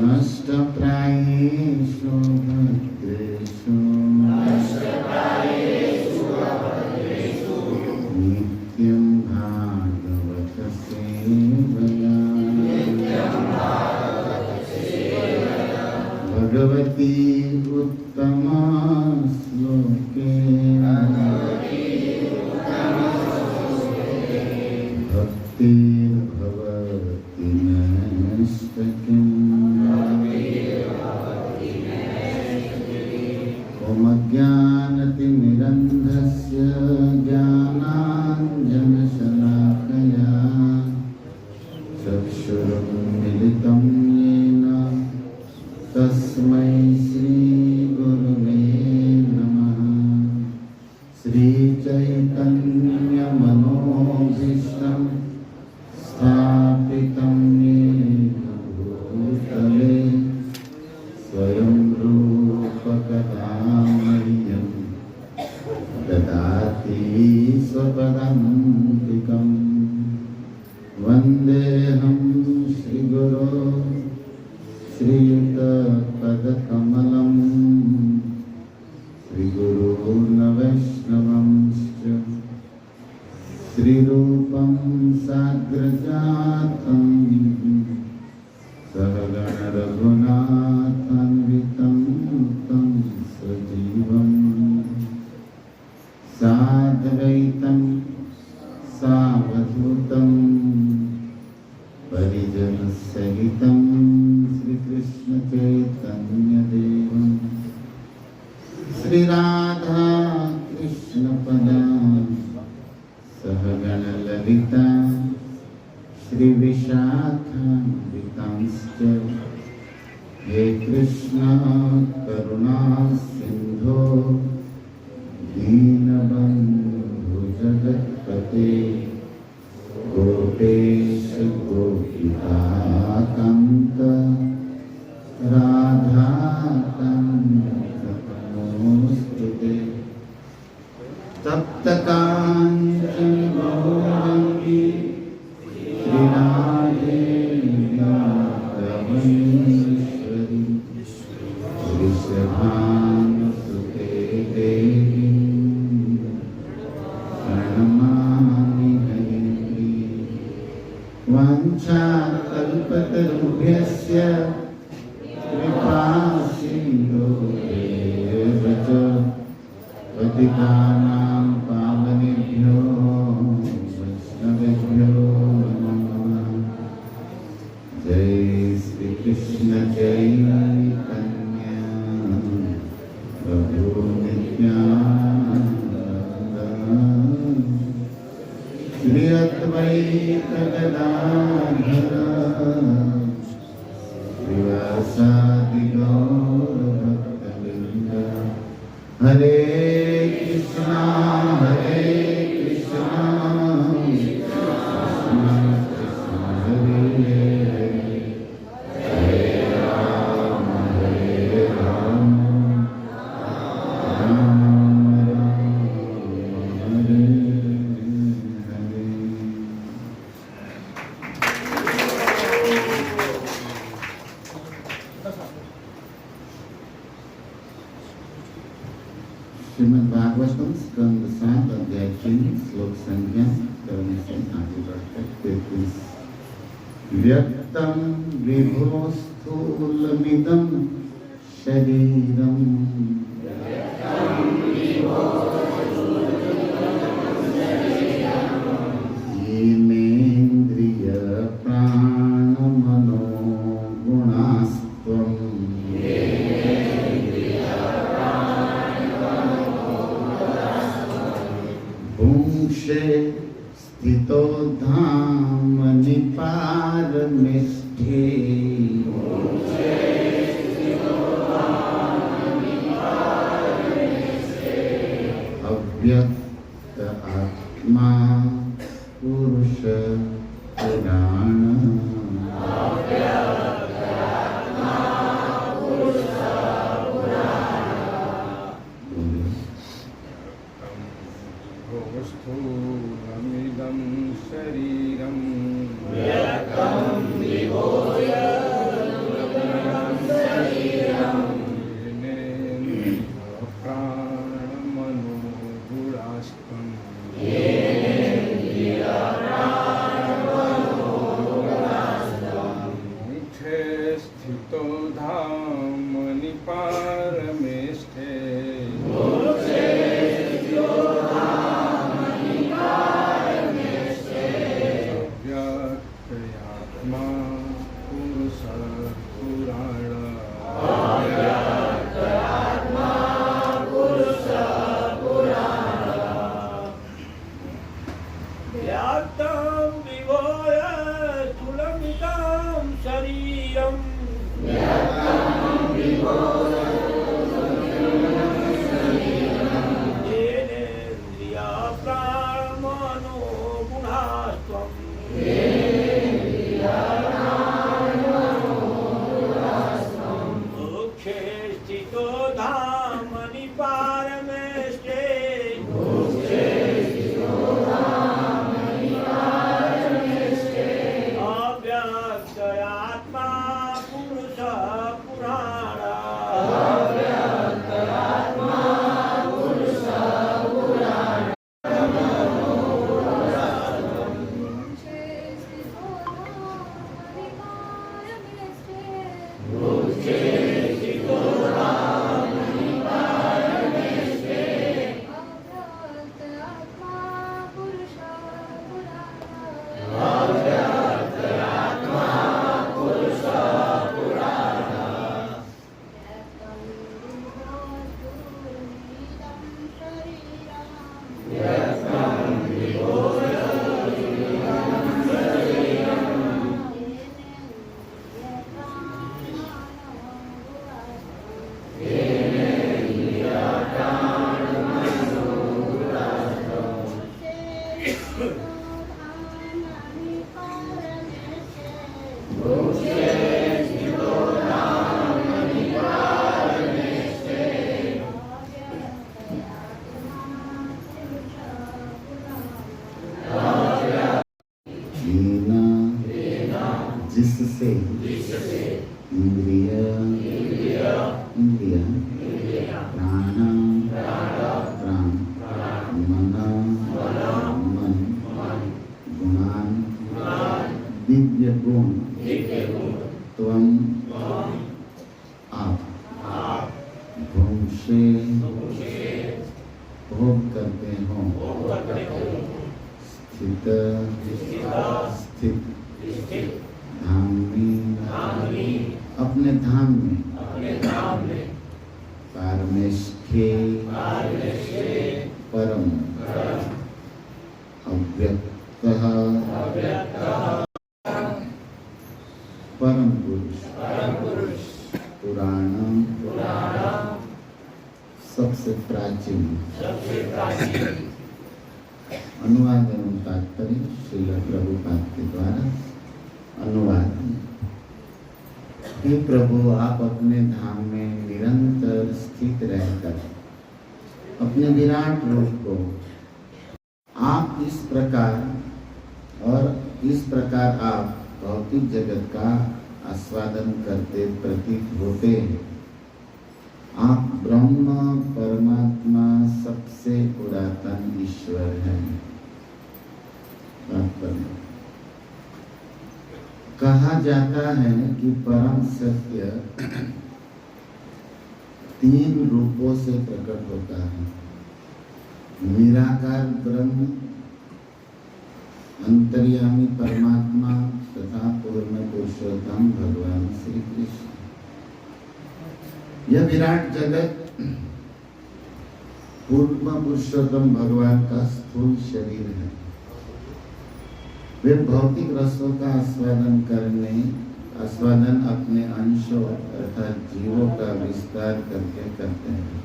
नष्टप्रायेषु भद्रेषु नित्यं भागवत सेवया भगवती उत्तमा श्लोके भक्तिर्भवति नैष्ठिकीम्। ॐ अज्ञानतिमिरन्धस्य ज्ञानाञ्जनशलाकया चक्षुरुन्मिलितं येन तस्मै श्रीगुरुवे नमः। श्रीचैतन्यमनोभीष्टं स्थापितं येन भूतले स्वयं रूप कदा मह्यं ददाति स्वपदान्तिकं। वन्देऽहं श्रीगुरो श्रीयुतपदकमलं श्रीगुरून् वैष्णवंश्च श्रीरूपं साग्रजातं सहगण रघुनाथान्वितं तं सजीवं साद्वैतं सावधूतं परिजनसहितं श्रीकृष्णचैतन्यदेवं श्रीराधा कृष्णपदां सहगण ललिता श्रीविशाखान्वितांश्च। हे कृष्ण करुणा सिन्धो दीनबन्धु जगत्पते गोपेश गोपिकान्त राधाकान्त नमोस्तुते। तप्तकाञ्चन गौराङ्गी श्रीराधे नाथमहेश्वरी वृषभानुसुते देवी प्रणमामि हरिप्रिये। वाञ्छाकल्पतरुभ्यश्च कृपासिन्धुभ्येव च पतितानां पावनेभ्यो वैष्णवेभ्यो नमो नमः। जय श्री कृष्ण चैतन्य प्रभु नित्यानंद श्री अद्वैत गदाधर श्रीवासादि गौर भक्तवृंद। हरे कृष्णा हरे कृष्णा कृष्णा कृष्णा हरे हरे हरे राम राम राम हरे हरे। श्रीमद् भागवतम स्कंद 7 अध्याय 3 श्लोक संख्या करने से आगे बढ़कर 33। व्यक्तम विभो स्थूलमिदं शरीरम येनेन्द्रिय प्राण मनो गुणास्त्वम् पुंसे स्थितो धाम निपारमेष्ठे अव्यक्त आत्मा पुरुष पुराण। स्थूलमिदं शरीरं व्यक्तं विभूय दुर्लभं शरीरं येनेन्द्रिय प्राणमनो गुणास्त्वं मुखे स्थितो धामनि पारमेष्ठे अव्यक्तयात्मा पुरुषः व्याप्तं विभूय तुलमितं शरीरं येनेन्द्रिया प्राणमनो गुणास्त्वं मोक्षे स्थितो धामनि पारमेष्ठे अव्यक्तयात्मा पुरुषः पुराणः जिससे इंद्रिय प्राण मन गुणान दिव्य गुण त्वं आप भूंसे भोग करते हो स्थित धाम में अपने धाम में पारमेष्ठे परम अव्यक्तः परम पुरुष पुराण सबसे प्राचीन अनुवाद एवं तात्पर्य श्रील प्रभुपाद के द्वारा अनुवाद। हे प्रभु, आप अपने धाम में निरंतर स्थित रहकर अपने विराट रूप को आप इस प्रकार आप भौतिक जगत का आस्वादन करते प्रतीत होते हैं। आप ब्रह्म परमात्मा सबसे पुरातन ईश्वर हैं। कहा जाता है कि परम सत्य 3 रूपों से प्रकट होता है। निराकार ब्रह्म, अंतर्यामी परमात्मा तथा पूर्ण पुरुषोत्तम भगवान श्री कृष्ण। यह विराट जगत पूर्ण पुरुषोत्तम भगवान का स्थूल शरीर है। वे भौतिक रसों का आस्वादन अपने अंशों अर्थात जीवों का विस्तार करके करते हैं।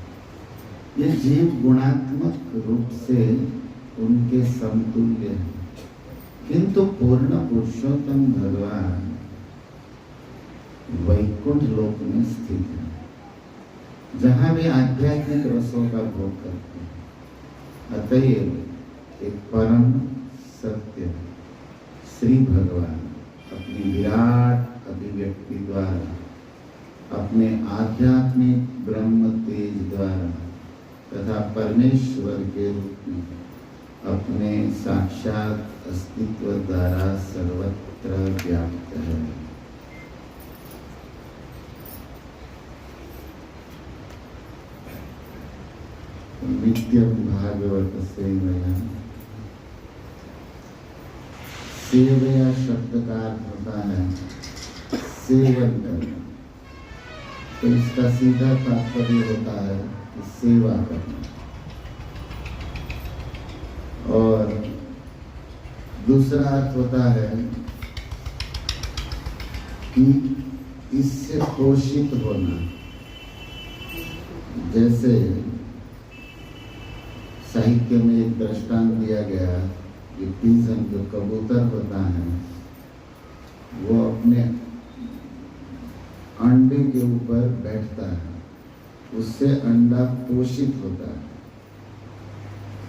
ये जीव गुणात्मक रूप से उनके समतुल्य है, किंतु पूर्ण पुरुषोत्तम भगवान वैकुंठ लोक में स्थित है, जहाँ वे आध्यात्मिक रसों का भोग करते हैं। अतएव एक परम सत्य श्री भगवान अपनी विराट अभिव्यक्ति द्वारा, अपने आध्यात्मिक ब्रह्म तेज द्वारा तथा परमेश्वर के रूप में अपने साक्षात अस्तित्व द्वारा सर्वत्र व्याप्त है। नित्यम भागवत सेवया, सेवया शब्द का अर्थ होता है सेवन करना, तो इसका सीधा तात्पर्य होता है कि सेवा करना। और दूसरा अर्थ होता है कि इससे पोषित होना। जैसे साहित्य में एक दृष्टांत दिया गया कि पिजन, जो कबूतर होता है, वो अपने अंडे के ऊपर बैठता है, उससे अंडा पोषित होता है।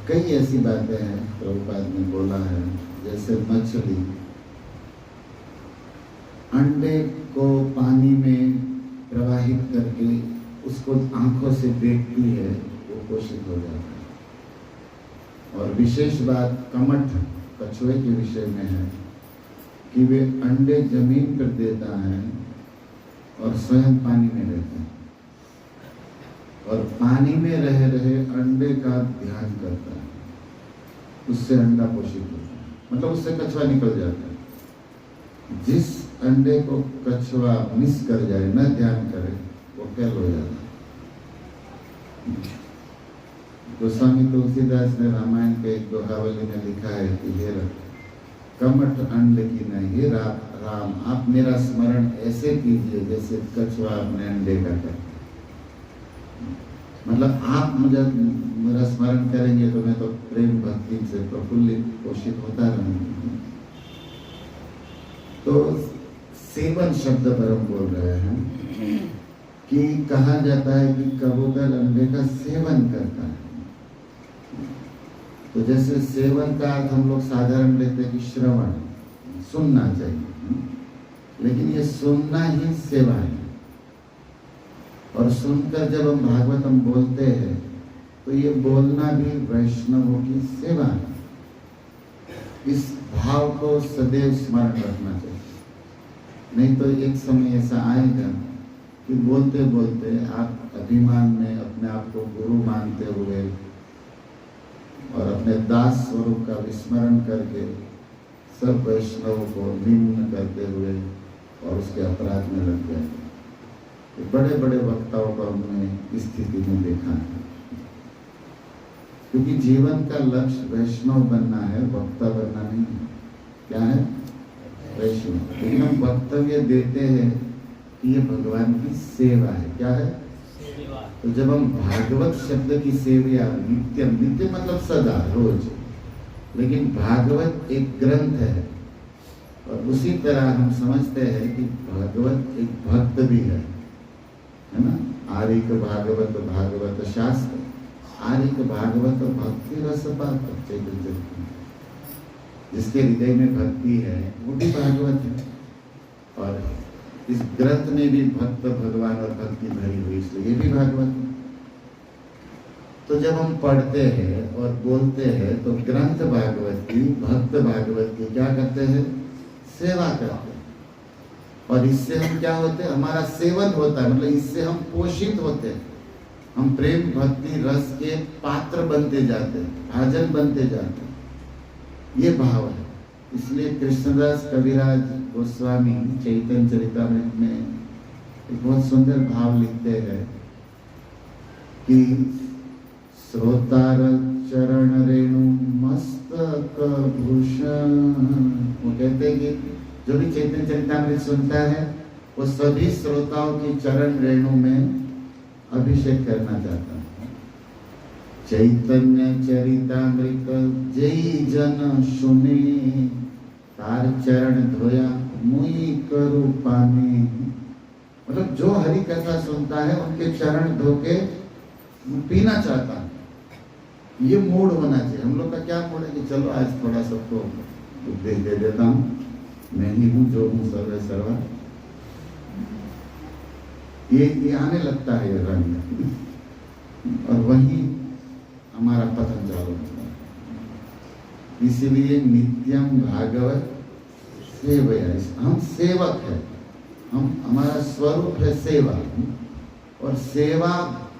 कई ऐसी बातें हैं प्रभुपाद ने बोला है, जैसे मछली अंडे को पानी में प्रवाहित करके उसको आंखों से देखती है, वो पोषित हो जाता है। और विशेष बात कमठ कछुए के विषय में है कि वे अंडे जमीन पर देता है और स्वयं पानी में रहता है, और पानी में रह रहे अंडे का ध्यान करता है, उससे अंडा पोषित होता है, मतलब उससे कछुआ निकल जाता है। जिस अंडे को कछुआ मिस कर जाए, न ध्यान करे, वो फेल हो जाता है। गोस्वामी तुलसीदास ने रामायण के एक दोहावली में लिखा है कि हे कमठ अंड की नहीं, राम आप मेरा स्मरण ऐसे कीजिए जैसे कछुआ अपने अंडे का करता। मतलब आप मुझे मेरा स्मरण करेंगे तो मैं तो प्रेम भक्ति से प्रफुल्लित पोषित होता रहूंगा। तो सेवन शब्द पर हम बोल रहे हैं कि कहा जाता है कि कबूतर अंडे का सेवन करता है। तो जैसे सेवन का अर्थ हम लोग साधारण लेते हैं कि श्रवण, सुनना चाहिए, लेकिन ये सुनना ही सेवा है। और सुनकर जब हम भागवतम बोलते हैं तो ये बोलना भी वैष्णवों की सेवा है। इस भाव को सदैव स्मरण रखना चाहिए, नहीं तो एक समय ऐसा आएगा कि बोलते बोलते आप अभिमान में अपने आप को गुरु मानते हुए और अपने दास स्वरूप का विस्मरण करके सब वैष्णव को निम्न करते हुए और उसके अपराध में लग गए। तो बड़े बड़े वक्ताओं को हमने इस स्थिति में देखा है, क्योंकि जीवन का लक्ष्य वैष्णव बनना है, वक्ता बनना नहीं है। क्या है? वैष्णव। लेकिन हम वक्तव्य देते हैं कि ये भगवान की सेवा है। क्या है? तो जब हम भागवत शब्द की सेवा, नित्यम, नित्य मतलब सदा, रोज, लेकिन भागवत एक ग्रंथ है, और उसी तरह हम समझते हैं कि भागवत एक भक्त भी है ना। आर्यक भागवत, भागवत शास्त्र, आर्यक भागवत भक्ति रस पात्र चैतन्य, जिसके हृदय में भक्ति है वो भी भागवत है। और इस ग्रंथ में भी भक्त भगवान और भक्ति भरी हुई, इसलिए ये भी भागवत है। तो जब हम पढ़ते हैं और बोलते हैं तो ग्रंथ भागवत की, भक्त भागवत की क्या करते हैं? सेवा करते हैं। और इससे हम क्या होते हैं? हमारा सेवन होता है, मतलब इससे हम पोषित होते हैं। हम प्रेम भक्ति रस के पात्र बनते जाते हैं, भाजन बनते जाते हैं। ये भाव है। इसलिए कृष्णदास कविराज गोस्वामी चैतन्य चरितामृत में एक बहुत सुंदर भाव लिखते हैं कि श्रोतार चरण रेणु मस्तक भूषण। वो कहते हैं कि जो भी चैतन्य चरितामृत सुनता है वो सभी श्रोताओं की चरण रेणु में अभिषेक करना चाहता है। चैतन्य चरितामृत जय जन सुने, तार चरण धोया मुई करू पाने। मतलब जो हरि कथा सुनता है उनके चरण धो के पीना चाहता है। ये मूड होना चाहिए। हम लोग का क्या मूड है कि चलो आज थोड़ा सबको उपदेश दे देता हूँ, मैं ही हूँ जो हूँ सर्वे सर्वा। ये आने लगता है ये रंग, और वही हमारा पतन चालू होता है। इसीलिए नित्यम भागवत सेवया, हम सेवक है, हमारा स्वरूप है सेवा। और सेवा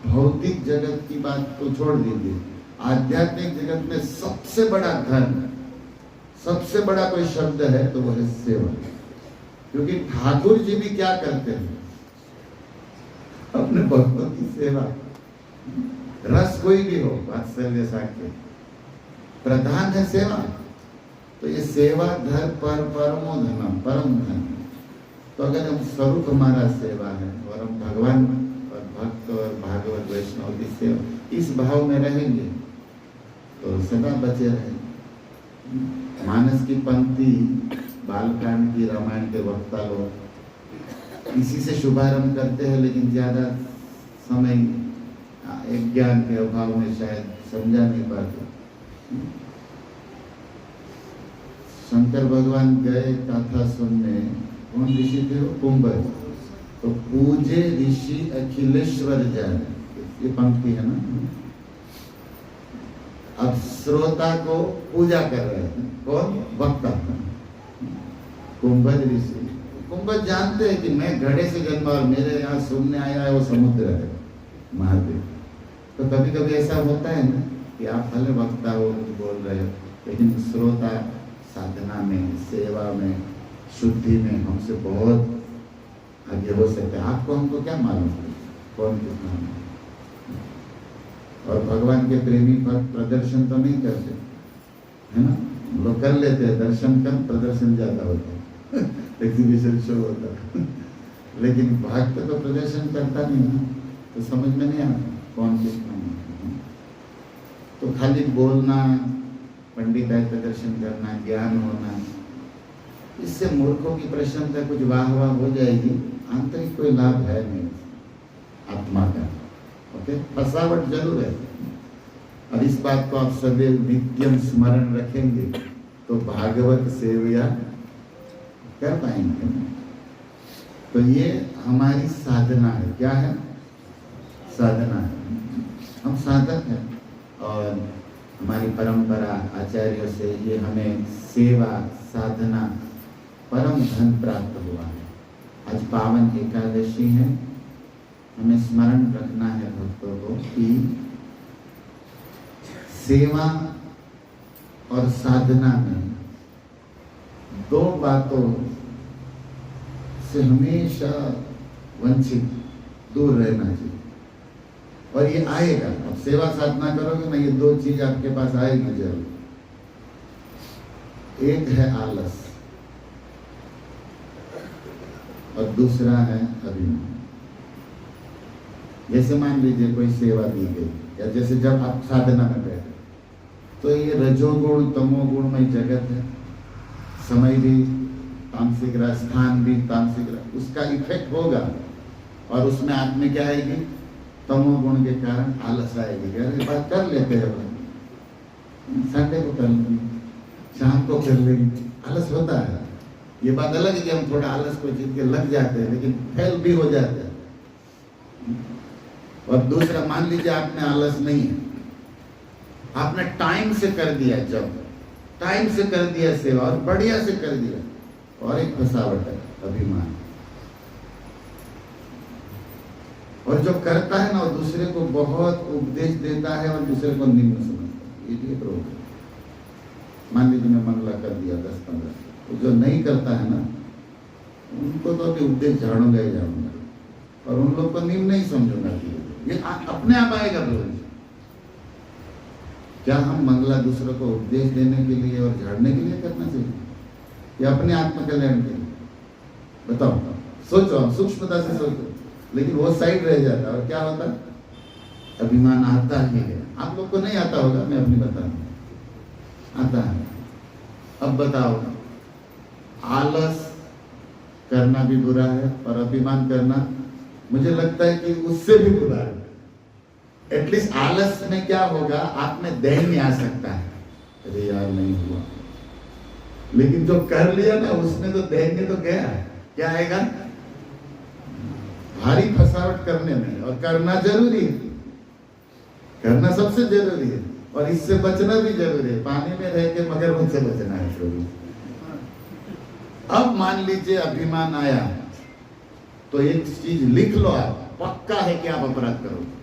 भौतिक जगत की बात तो छोड़ दीजिए, आध्यात्मिक जगत में सबसे बड़ा धर्म, सबसे बड़ा कोई शब्द है तो वो है सेवा। क्योंकि ठाकुर जी भी क्या करते हैं, अपने भक्तों की सेवा। रस कोई भी हो, वात्सल्य साक्ष्य, प्रधान है सेवा। तो ये सेवा धर पर परमो धनम, परम धन। तो अगर हम स्वरूप हमारा सेवा है और हम भगवान और भक्त और भागवत वैष्णव की सेवा, इस भाव में रहेंगे तो सदा बचे रहेंगे। मानस की पंक्ति, बालकांड की, रामायण के वक्ता लोग इसी से शुभारंभ करते हैं, लेकिन ज्यादा समय एक ज्ञान के अभाव में शायद समझा नहीं पाते। शंकर भगवान गए कथा सुनने, कौन ऋषि थे वो? कुंभज। तो पूजे ऋषि अखिलेश्वर जाने, ये पंक्ति है ना। अब श्रोता को पूजा कर रहे हैं कौन? वक्ता। कुंभज ऋषि, कुंभज जानते हैं कि मैं घड़े से जन्मा और मेरे यहाँ सुनने आया है वो समुद्र है, महादेव। तो कभी कभी ऐसा होता है ना कि आप भले वक्ता हो, बोल रहे हो, लेकिन श्रोता साधना में, सेवा में, शुद्धि में हमसे बहुत आगे हो सकते हैं। आपको हमको क्या मालूम कौन कितना है? और भगवान के प्रेमी भक्त प्रदर्शन तो नहीं करते है ना, लोग कर लेते हैं, दर्शन कम प्रदर्शन ज्यादा होता है, एग्जीबिशन शो होता है। लेकिन भक्त तो प्रदर्शन करता नहीं ना, तो समझ में नहीं आता कौन कितना है। तो खाली बोलना, पंडिताई प्रदर्शन करना, ज्ञान होना, इससे मूर्खों की प्रशंसा कुछ वाह वाह हो जाएगी, आंतरिक कोई लाभ है नहीं आत्मा का। ओके, फसावट जरूर है। और इस बात को आप सदैव नित्यम स्मरण रखेंगे तो भागवत सेवया कर पाएंगे। तो ये हमारी साधना है। क्या है? साधना है। हम साधक हैं और हमारी परंपरा आचार्यों से ये हमें सेवा, साधना, परम धन प्राप्त हुआ है। आज पावन एकादशी है, हमें स्मरण रखना है भक्तों को कि सेवा और साधना में दो बातों से हमेशा वंचित, दूर रहना चाहिए। और ये आएगा, अब सेवा साधना करोगे ना, ये दो चीज आपके पास आएगी जरूर। एक है आलस और दूसरा है अभिमान। जैसे मान लीजिए कोई सेवा दी गई, या जैसे जब आप साधना में बैठे, तो ये रजोगुण तमोगुणमय जगत है, समय भी तामसिक रहा, स्थान भी तामसिक रहा, उसका इफेक्ट होगा। और उसमें आत्मा क्या आएगी? तमोगुण के कारण आलस आएगी। अरे बात कर लेते हैं, संडे को कर लेंगे, शाम को कर लेंगे, आलस होता है। ये बात अलग है कि हम थोड़ा आलस को जीत के लग जाते हैं, लेकिन फेल भी हो जाता है। और दूसरा, मान लीजिए आपने आलस नहीं है, आपने टाइम से कर दिया, जब टाइम से कर दिया सेवा और बढ़िया से कर दिया, और एक फसावट है अभिमान। और जो करता है ना, वो दूसरे को बहुत उपदेश देता है और दूसरे को निम्न समझता है। ये भी एक रोग है। मान लीजिए मैं मंगला कर दिया 10-15, तो जो नहीं करता है ना, उनको तो अभी उपदेश झाड़ूंगा ही झाड़ूंगा, और उन लोग को निम्न नहीं समझूंगा। ये अपने आप आएगा रोज। क्या हम मंगला दूसरों को उपदेश देने के लिए और झाड़ने के लिए करना चाहिए, या अपने आत्म कल्याण के लिए? बताओ, सोचो, सूक्ष्मता से सोचो। लेकिन वो साइड रह जाता, और क्या होता? अभिमान आता ही है। आप लोग को नहीं आता होगा, मैं अपनी बता रहा हूं, आता है। अब बताओ, आलस करना भी बुरा है और अभिमान करना मुझे लगता है कि उससे भी बुरा है। एटलीस्ट आलस में क्या होगा, आप में दैन्य आ सकता है, अरे यार नहीं हुआ, लेकिन जो कर लिया ना उसने तो देंगे तो गया, क्या आएगा? भारी फसावट करने में, और करना जरूरी है, करना सबसे जरूरी है, और इससे बचना भी जरूरी है। पानी में रह के मगरमच्छ से बचना है जरूरी। अब मान लीजिए अभिमान आया, तो एक चीज लिख लो आप, पक्का है कि आप अपराध करोगे,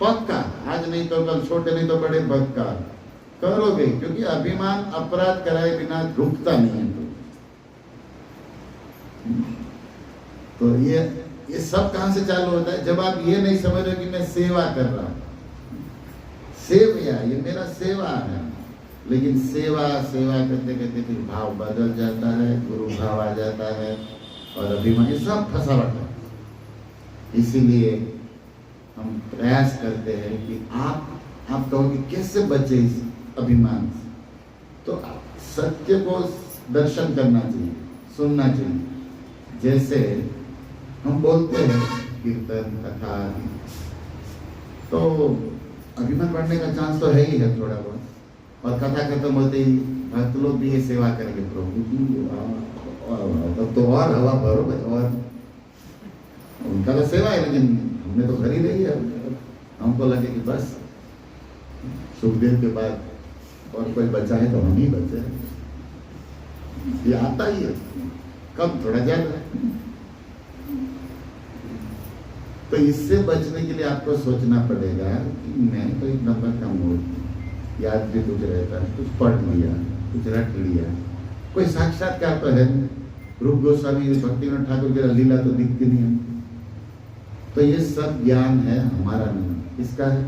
पक्का, आज नहीं तो कल, छोटे नहीं तो बड़े पक्का करोगे, क्योंकि अभिमान अपराध कराए बिना रुकता नहीं है। तो ये सब कहां से चालू होता है? जब आप ये नहीं समझ रहे कि मैं सेवा कर रहा हूं, सेवा, ये मेरा सेवा है, लेकिन सेवा करते करते फिर भाव बदल जाता है, गुरु भाव आ जाता है, और अभिमान, ये सब फंसावट है। इसीलिए हम प्रयास करते हैं कि आप कहोगे कैसे बचे इस अभिमान से, तो सत्य को दर्शन करना चाहिए, सुनना चाहिए। जैसे हम बोलते हैं कीर्तन कथा, तो अभिमान बढ़ने का चांस तो है ही है थोड़ा बहुत, और कथा खत्म होते ही भक्त लोग भी ये सेवा करेंगे प्रभु की, तब तो और हवा भरो, और उनका तो सेवा है, लेकिन हमने तो घर ही नहीं है। हमको लगे कि बस सुखदेव के बाद और कोई बचा है तो हम ही बचे। ये आता ही है, कब थोड़ा ज्यादा। तो इससे बचने के लिए आपको सोचना पड़ेगा कि मैं तो एक नंबर का मूर्ख, याद भी कुछ रहता है, कुछ पढ़ लिया, कुछ रट लिया, कोई साक्षात्कार तो है। रूप गोस्वामी भक्तिविनोद ठाकुर की लीला तो दिखती नहीं है। तो ये सब ज्ञान है, हमारा नहीं, किसका है?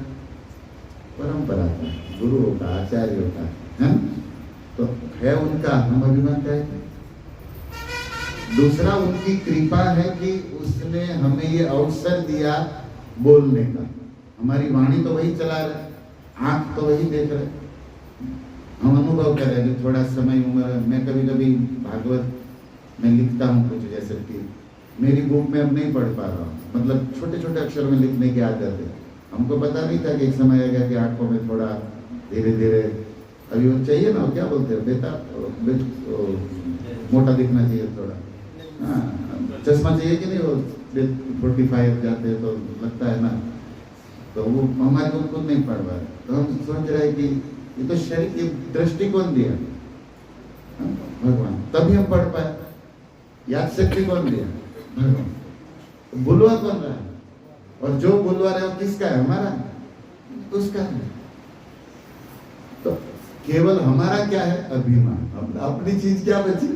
परंपरा का, गुरुओं का, आचार्यों का है, तो है उनका, हम अभिमान का है। दूसरा उनकी कृपा है कि उसने हमें ये अवसर दिया बोलने का। हमारी वाणी तो वही चला रहे, आंख तो वही देख रहे, हम अनुभव कर रहे हैं। थोड़ा समय उम्र, मैं कभी कभी भागवत में लिखता हूँ कुछ, जैसे कि मेरी बुक में अब नहीं पढ़ पा रहा हूँ, मतलब छोटे छोटे अक्षर में लिखने की आदत है। हमको पता नहीं था कि एक समय आएगा कि आंखों में थोड़ा धीरे धीरे, अभी वो चाहिए ना, क्या बोलते हैं बेटा, मोटा दिखना चाहिए थोड़ा, हाँ, चश्मा चाहिए कि नहीं, वो 45 जाते हैं तो लगता है ना, तो वो हमारे को खुद नहीं पढ़ पा रहे। तो हम सोच रहे हैं कि ये तो शरीर की दृष्टिकोण दिया भगवान, तभी हम पढ़ पाए। याद शक्ति कौन दिया? भगवान। बुलवा कौन रहा है? और जो बुलवा रहे हो किसका है? हमारा, उसका है। तो केवल हमारा क्या है? अभिमान। अपनी चीज क्या बची?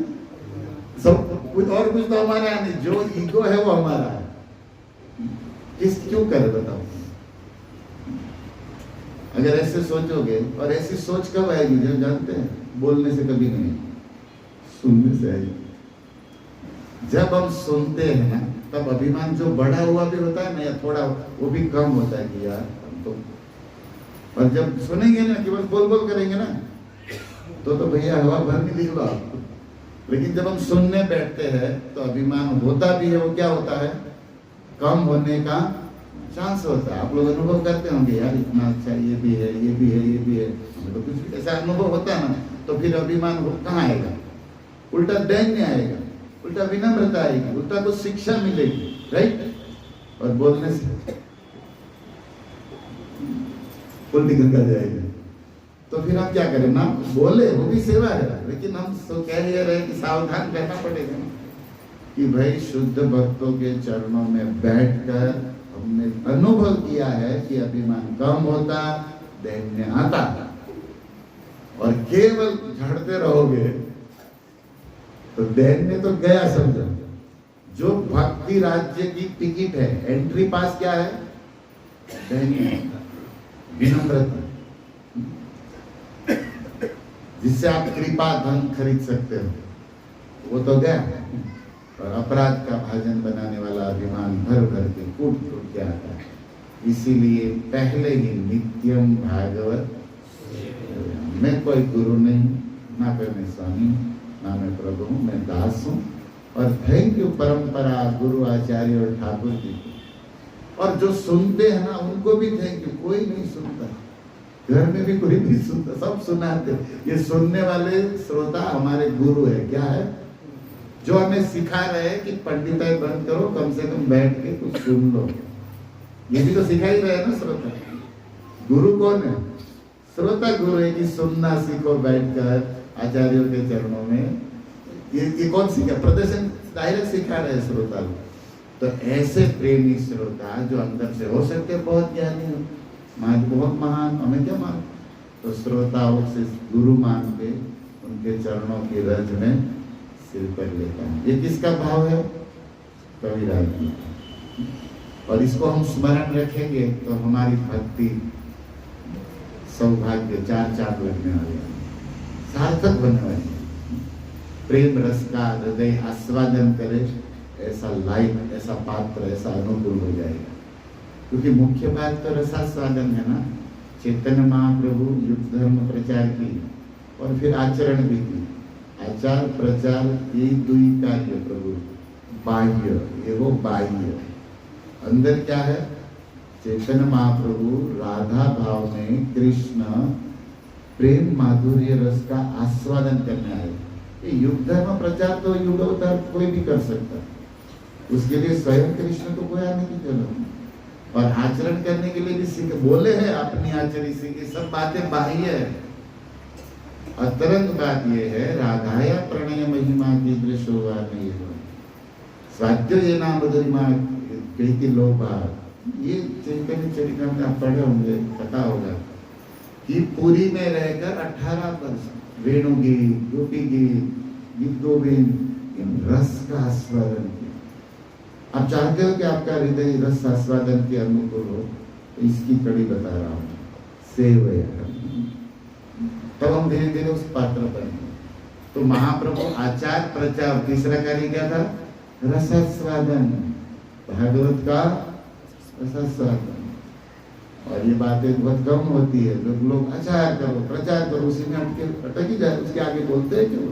सब कुछ, और कुछ तो हमारा है नहीं। जो ईगो है वो हमारा है। किस क्यों करे बताओ? अगर ऐसे सोचोगे, और ऐसी सोच कब आएगी? जो जानते हैं, बोलने से कभी नहीं, सुनने से आएगी। जब हम सुनते हैं ना, तब अभिमान जो बढ़ा हुआ भी होता है ना, या थोड़ा वो भी कम होता है कि यार हम तो, और जब सुनेंगे ना, केवल बोल बोल करेंगे ना, तो भैया हवा भर नहीं दिख रहा आपको। लेकिन जब हम सुनने बैठते हैं तो अभिमान होता भी है, वो क्या होता है? कम होने का चांस होता है। आप लोग अनुभव करते होंगे, यार इतना अच्छा, ये भी है, ये भी है, ये भी है, हमें तो कुछ ऐसा अनुभव होता है ना, तो फिर अभिमान कहाँ आएगा? उल्टा दैन्य आएगा, उल्टा विनम्रता आएगी, उल्टा कुछ शिक्षा मिलेगी, राइट? और बोलने से उल्टी गंगा जाएगी। तो फिर हम क्या करें? ना बोले, वो भी सेवा है, लेकिन हम तो कह ये रहे कि सावधान रहना पड़ेगा कि भाई शुद्ध भक्तों के चरणों में बैठकर हमने अनुभव किया है कि अभिमान कम होता, दैन्य आता। और केवल झड़ते रहोगे तो दैन्य तो गया समझो। जो भक्ति राज्य की टिकट है, एंट्री पास क्या है? दैन्य, विनम्रता, जिससे आप कृपा धन खरीद सकते हो, वो तो गया। और अपराध का भाजन बनाने वाला अभिमान भर भर के कूट कूट के आता है। इसीलिए पहले ही नित्यम भागवत, मैं कोई गुरु नहीं, ना कोई मैं स्वामी, ना मैं प्रभु हूँ, मैं दास हूँ। और थैंक यू परंपरा, गुरु आचार्य और ठाकुर जी को। और जो सुनते हैं ना, उनको भी थैंक यू। कोई नहीं सुनता, घर में भी कोई नहीं सुनता, सब सुनाते। ये सुनने वाले श्रोता हमारे गुरु है। क्या है? जो हमें सिखा रहे हैं कि पंडिताई बंद करो, कम से कम बैठ के कुछ सुन लो। ये भी तो सिखा ही रहे हैं ना श्रोता। गुरु कौन है? श्रोता गुरु है कि सुनना सीखो बैठकर आचार्यों के चरणों में। ये कौन सीखा? प्रदर्शन डायरेक्ट सिखा रहे हैं श्रोता लोग। तो ऐसे प्रेमी श्रोता जो अंदर से हो सकते हैं बहुत ज्ञानी हो, बहुत महान, हमें क्या मान, तो श्रोताओं से गुरु मान के उनके चरणों की रज में सिर पर लेता है। ये किसका भाव है? कविराज जी। और इसको हम स्मरण रखेंगे तो हमारी भक्ति सौभाग्य चार चार लगने वाले, सार्थक बनने वाली। प्रेम रस का हृदय आस्वादन करे, ऐसा लाइक, ऐसा पात्र, ऐसा अनुकूल हो जाएगा। क्योंकि मुख्य बात तो रसास्वादन है ना। चैतन्य महाप्रभु युक्त धर्म प्रचार की और फिर आचरण भी की। आचार प्रचार ये दुई कार्य प्रभु। बाह्य ये वो बाह्य, अंदर क्या है? चैतन्य महाप्रभु राधा भाव में कृष्ण प्रेम माधुर्य रस का आस्वादन करने आए। ये युग धर्म प्रचार तो युगोत्तर कोई भी कर सकता, उसके लिए स्वयं कृष्ण को कोई आने की जरूरत नहीं। और आचरण करने के लिए भी सीख बोले हैं अपनी आचरण सीखे, सब बातें बाह्य है। अतरंग बात ये है, राधाया प्रणय महिमा की दृश्य हुआ नहीं है। स्वाद्य ये नाम मधुरिमा कहती लोभा, ये चैतन्य चरितम आप पढ़े होंगे, पता होगा कि पुरी में रहकर 18 वर्ष वेणु गीत, गोपी गीत, गीत गोविंद, इन रस का आस्वादन किया। आप चाहते हो कि आपका हृदय रस आस्वादन के अनुकूल हो, तो इसकी कड़ी बता रहा हूँ, सेवया। तब हम धीरे धीरे उस पात्र बनेंगे। तो महाप्रभु आचार प्रचार, तीसरा कार्य क्या था? रसास्वादन, भागवत का रसास्वादन। और ये बातें बहुत कम होती है। लोग आचार करो, प्रचार करो, उसी में अटक ही जाए, उसके आगे बोलते हैं क्यों?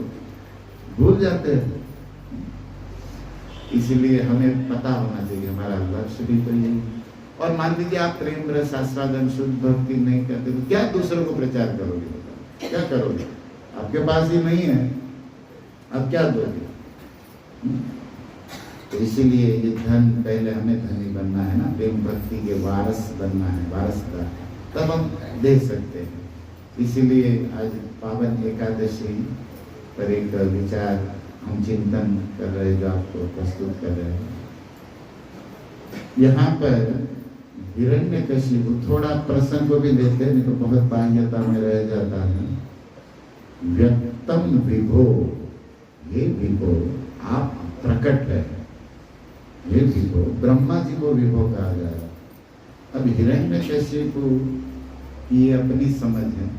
भूल जाते हैं। इसलिए हमें पता होना चाहिए हमारा लक्ष्य भी तो यही। और मान लीजिए आप प्रेम रस आस्वादन शुद्ध भक्ति नहीं करते तो क्या दूसरों को प्रचार करोगे? बताओ क्या करोगे? आपके पास ही नहीं है, अब क्या दोगे? तो इसीलिए ये धन, पहले हमें धनी बनना है ना, प्रेम भक्ति के वारस बनना है, वारसदार, तब हम दे सकते हैं। इसीलिए आज पावन एकादशी पर एक विचार हम चिंतन कर रहे हैं, जो आपको प्रस्तुत कर रहे हैं। यहाँ पर हिरण्यकशिपु, थोड़ा प्रसंग को भी लेते हैं, नहीं तो बहुत बाह्यता में रह जाता है। व्यक्तम विभो, ये विभो आप प्रकट है, ये विभो, ब्रह्मा जी को विभो कहा जाए। अब हिरण्यकशिपु की अपनी समझ है,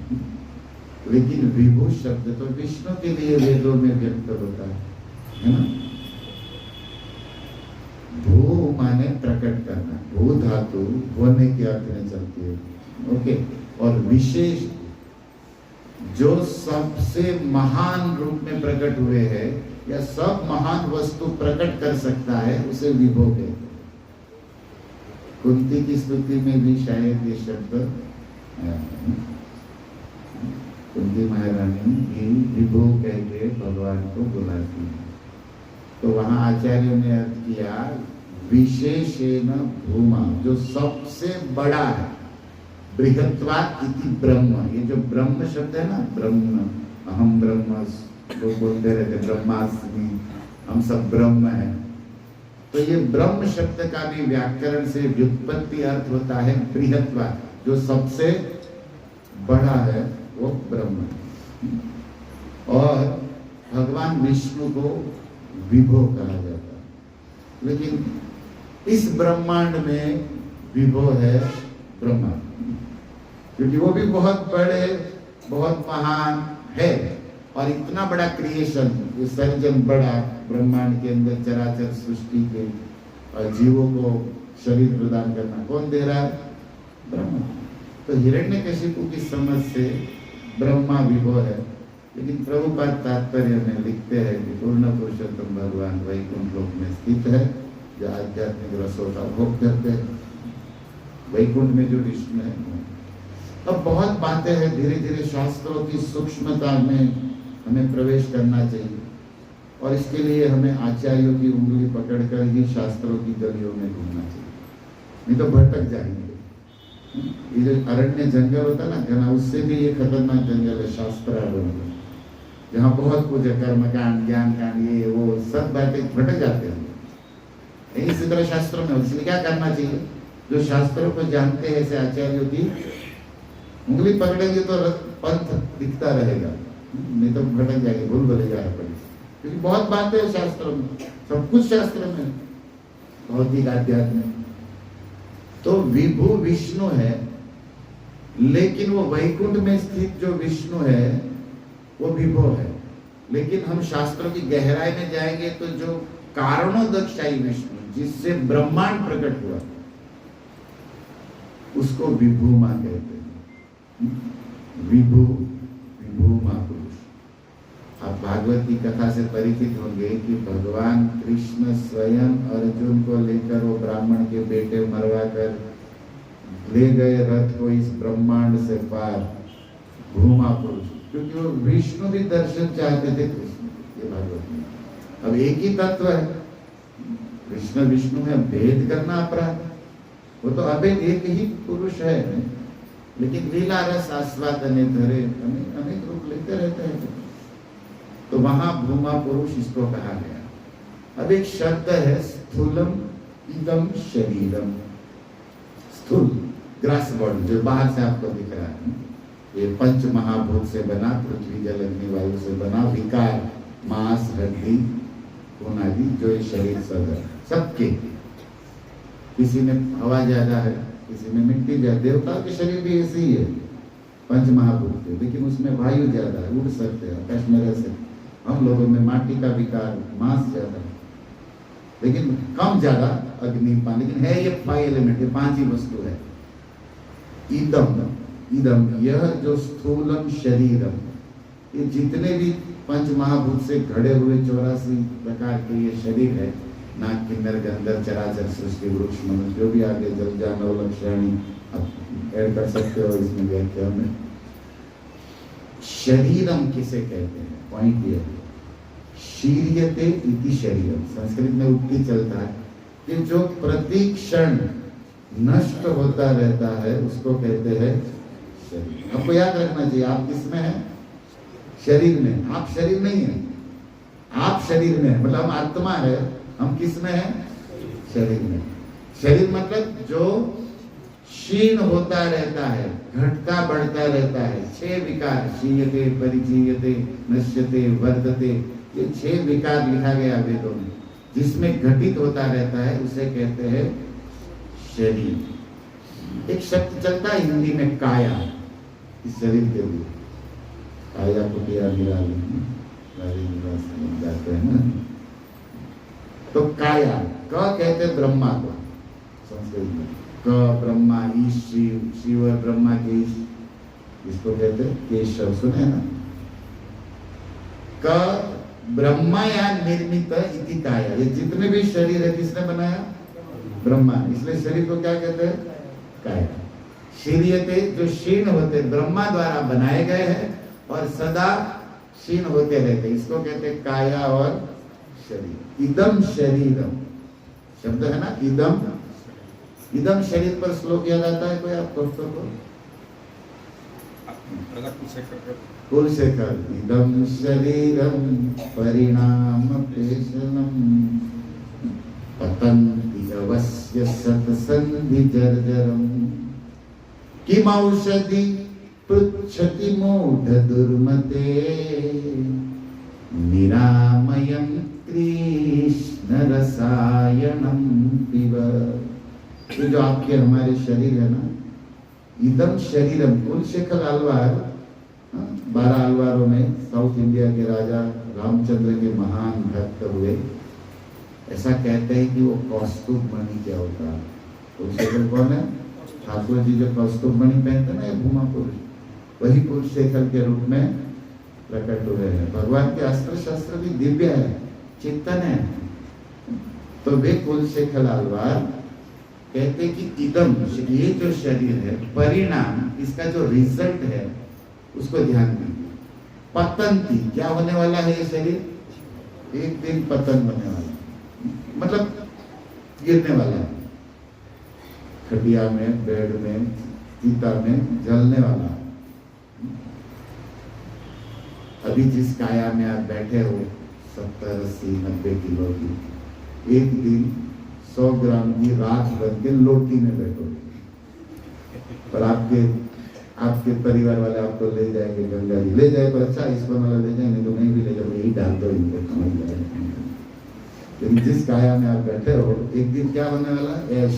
लेकिन विभु शब्द तो विष्णु के लिए वेदों में व्यक्त होता है ना। भू माने प्रकट करना, भू धातु होने के अर्थ में चलती है। ओके, और विशेष जो सबसे महान रूप में प्रकट हुए हैं या सब महान वस्तु प्रकट कर सकता है, उसे विभो कहते हैं। कुंती की स्तुति में भी शायद ये शब्द कुंती महारानी भी विभो कह के भगवान को बुलाती है। तो वहां आचार्यों ने अर्थ किया विशेषेण भूमा, जो सबसे बड़ा है, बृहत्वात् इति ब्रह्म। ये जो ब्रह्म शब्द है ना, ब्रह्म, अहम ब्रह्म, लोग बोलते रहते ब्रह्मास्मि, हम सब ब्रह्म है। तो ये ब्रह्म शब्द का भी व्याकरण से व्युत्पत्ति अर्थ होता है बृहत्वात्, जो सबसे बड़ा है वो ब्रह्म है। और भगवान विष्णु को विभो कहा जाता है, लेकिन इस ब्रह्मांड में विभो है ब्रह्मा, क्योंकि वो भी बहुत बड़े, बहुत महान है। और इतना बड़ा क्रिएशन, विसर्जन बड़ा ब्रह्मांड के अंदर चराचर सृष्टि के और जीवों को शरीर प्रदान करना कौन दे रहा है? ब्रह्मा। तो हिरण्यकशिपु की समझ से ब्रह्मा विभो है, लेकिन प्रभुपाद तात्पर्य में लिखते हैं कि पूर्ण पुरुषोत्तम भगवान वैकुंठ लोक में स्थित है, जो आध्यात्मिक रसों का भोग करते हैं। वैकुंठ में जो विष्णु है, अब बहुत बातें हैं, धीरे धीरे शास्त्रों की सूक्ष्मता में हमें प्रवेश करना चाहिए और इसके लिए हमें आचार्यों की उंगली पकड़कर ही शास्त्रों की गलियों में घूमना चाहिए, नहीं तो भटक जाएंगे। ये जो अरण्य जंगल होता है ना घना, उससे भी ये खतरनाक जंगल है शास्त्रारण्य, जहाँ बहुत कुछ है, कर्मकांड, ज्ञान कांड, ये वो सब बातें भटक जाते हैं। इसी तरह शास्त्रों में, इसलिए क्या करना चाहिए, जो शास्त्रों को जानते हैं ऐसे आचार्यों की उंगली पकड़ेंगे तो पंथ दिखता रहेगा, नहीं तो भटक जाएंगे, भूल भले जा पड़ेगी। क्योंकि बहुत बातें हैं शास्त्रों में, सब कुछ शास्त्र में, भौतिक आध्यात्म। तो विभु विष्णु है, लेकिन वो वैकुंठ में स्थित जो विष्णु है वो विभो है। लेकिन हम शास्त्रों की गहराई में जाएंगे तो जो कारणोदक्षाई विष्णु जिससे ब्रह्मांड प्रकट हुआ उसको विभू मां कहते हैं। विभू, विभू मां पुरुष। आप भागवत की कथा से परिचित होंगे कि भगवान कृष्ण स्वयं अर्जुन को लेकर वो ब्राह्मण के बेटे मरवा कर ले गए रथ को इस ब्रह्मांड से पार, भूमा पुरुष, क्योंकि वो विष्णु भी दर्शन चाहते थे कृष्ण, ये भागवत में। अब एक ही तत्व है, कृष्ण विष्णु में भेद करना अपराध, वो तो अभेद एक ही पुरुष है, लेकिन लीला रस आस्वादने धरे अनेक रूप लेते रहते हैं। तो वहां भूमा पुरुष इसको कहा गया। अब एक शब्द है स्थूलम इदम शरीरम, स्थूल ग्रास बॉडी जो बाहर से आपको दिख रहा है, ये पंच महाभूत से बना, पृथ्वी जल अग्नि वायु से बना विकार, मांस हड्डी खून आदि जो ये शरीर सब है, सबके, किसी में हवा ज्यादा है, किसी में मिट्टी ज्यादा, देवताओं के शरीर भी ऐसे ही है, पंच महाभूत है, लेकिन उसमें वायु ज्यादा है, उड़ सकते हैं, आकाश में रह सकते। हम लोगों में माटी का विकार, मांस ज्यादा है, लेकिन कम ज्यादा अग्नि पानी, लेकिन है ये 5 एलिमेंट, ये 5 ही वस्तु है। इदम, इदम यह जो स्थूलम शरीरम, ये जितने भी पंच महाभूत से घड़े हुए 84 प्रकार के ये शरीर है, नाग किन्नर गंधर्व चराचर सृष्टि वृक्ष मनुष्य जो भी आगे जल जानव लक्षणी आप ऐड कर सकते हो इसमें व्याख्या में। शरीरम किसे कहते हैं, पॉइंट ये है, शीर्यते इति शरीरम, संस्कृत में उक्ति चलता है कि जो प्रति क्षण नष्ट होता रहता है उसको कहते हैं शरीर। आपको याद रखना चाहिए, आप किसमें हैं, शरीर में। आप शरीर नहीं है, आप शरीर में, मतलब हम आत्मा है, हम किस में हैं, शरीर में। शरीर मतलब जो क्षीण होता रहता है, घटता बढ़ता रहता है, 6 विकार, क्षीयते, परिचीयते, नश्यते, वर्धते, ये 6 विकार लिखा गया वेदों में, जिसमें घटित होता रहता है उसे कहते हैं शरीर। एक शब्द चलता है हिंदी में काया, इस शरीर के लिए काया कुटिया निराली जाते हैं ना, तो काया, क कहते ब्रह्मा को संस्कृत में, क ब्रह्मा, ईश शिव, शिव ब्रह्मा के ईश, इसको कहते केशव, सुने ना। क ब्रह्मा या निर्मित इति काया, ये जितने भी शरीर है किसने बनाया, ब्रह्मा, इसलिए शरीर को क्या कहते हैं, काया। शीर्यते जो क्षीण होते ब्रह्मा द्वारा बनाए गए हैं और सदा क्षीण होते रहते, इसको कहते हैं काया और शरीर। इदम शरीरम शब्द है ना, इदम, इदम शरीर पर श्लोक याद आता है कोई आपको? कुल शेखर, इदम शरीरम परिणाम पेशनम पतंति अवश्य सतसंधि जर्जरम किमौषधि पृच्छति मूढ़ दुर्मते निरामयं कृष्ण रसायनम पिब। ये जो आपके हमारे शरीर है ना, इदम शरीरम, कुलशेखर आलवार 12 आलवारों में साउथ इंडिया के राजा रामचंद्र के महान भक्त हुए, ऐसा कहते हैं कि वो कौस्तुभ मणि क्या होता है। कुलशेखर कौन है? ठाकुर जी जो कौस्तुभ मणि पहनते ना, भूमा पुरुष, वही कुलशेखर के रूप में प्रकट हुए हैं। भगवान के अस्त्र शस्त्र भी दिव्य है, चिंतन है। तो वे कुलशेखर आलवार कहते कि इदम, ये जो शरीर है, परिणाम, इसका जो रिजल्ट है उसको ध्यान में। पतंती, क्या होने वाला है ये शरीर? एक दिन पतन होने वाला है, मतलब गिरने वाला है, खटिया में, बेड में, चिता में जलने वाला है। अभी जिस काया में आप बैठे हो 70, 80, 90 किलो की, एक दिन 100 ग्राम की राख बन के लोटी में बैठोगे, पर आपके परिवार वाले आपको ले जाएंगे, गंगा जी ले जाए, पर अच्छा ईश्वर वाला ले जाएंगे तो नहीं भी ले जाओगे, यही डाल दो इनको, समझ जाएगा। लेकिन जिस काया में आप बैठे हो, एक दिन क्या होने वाला? ऐश।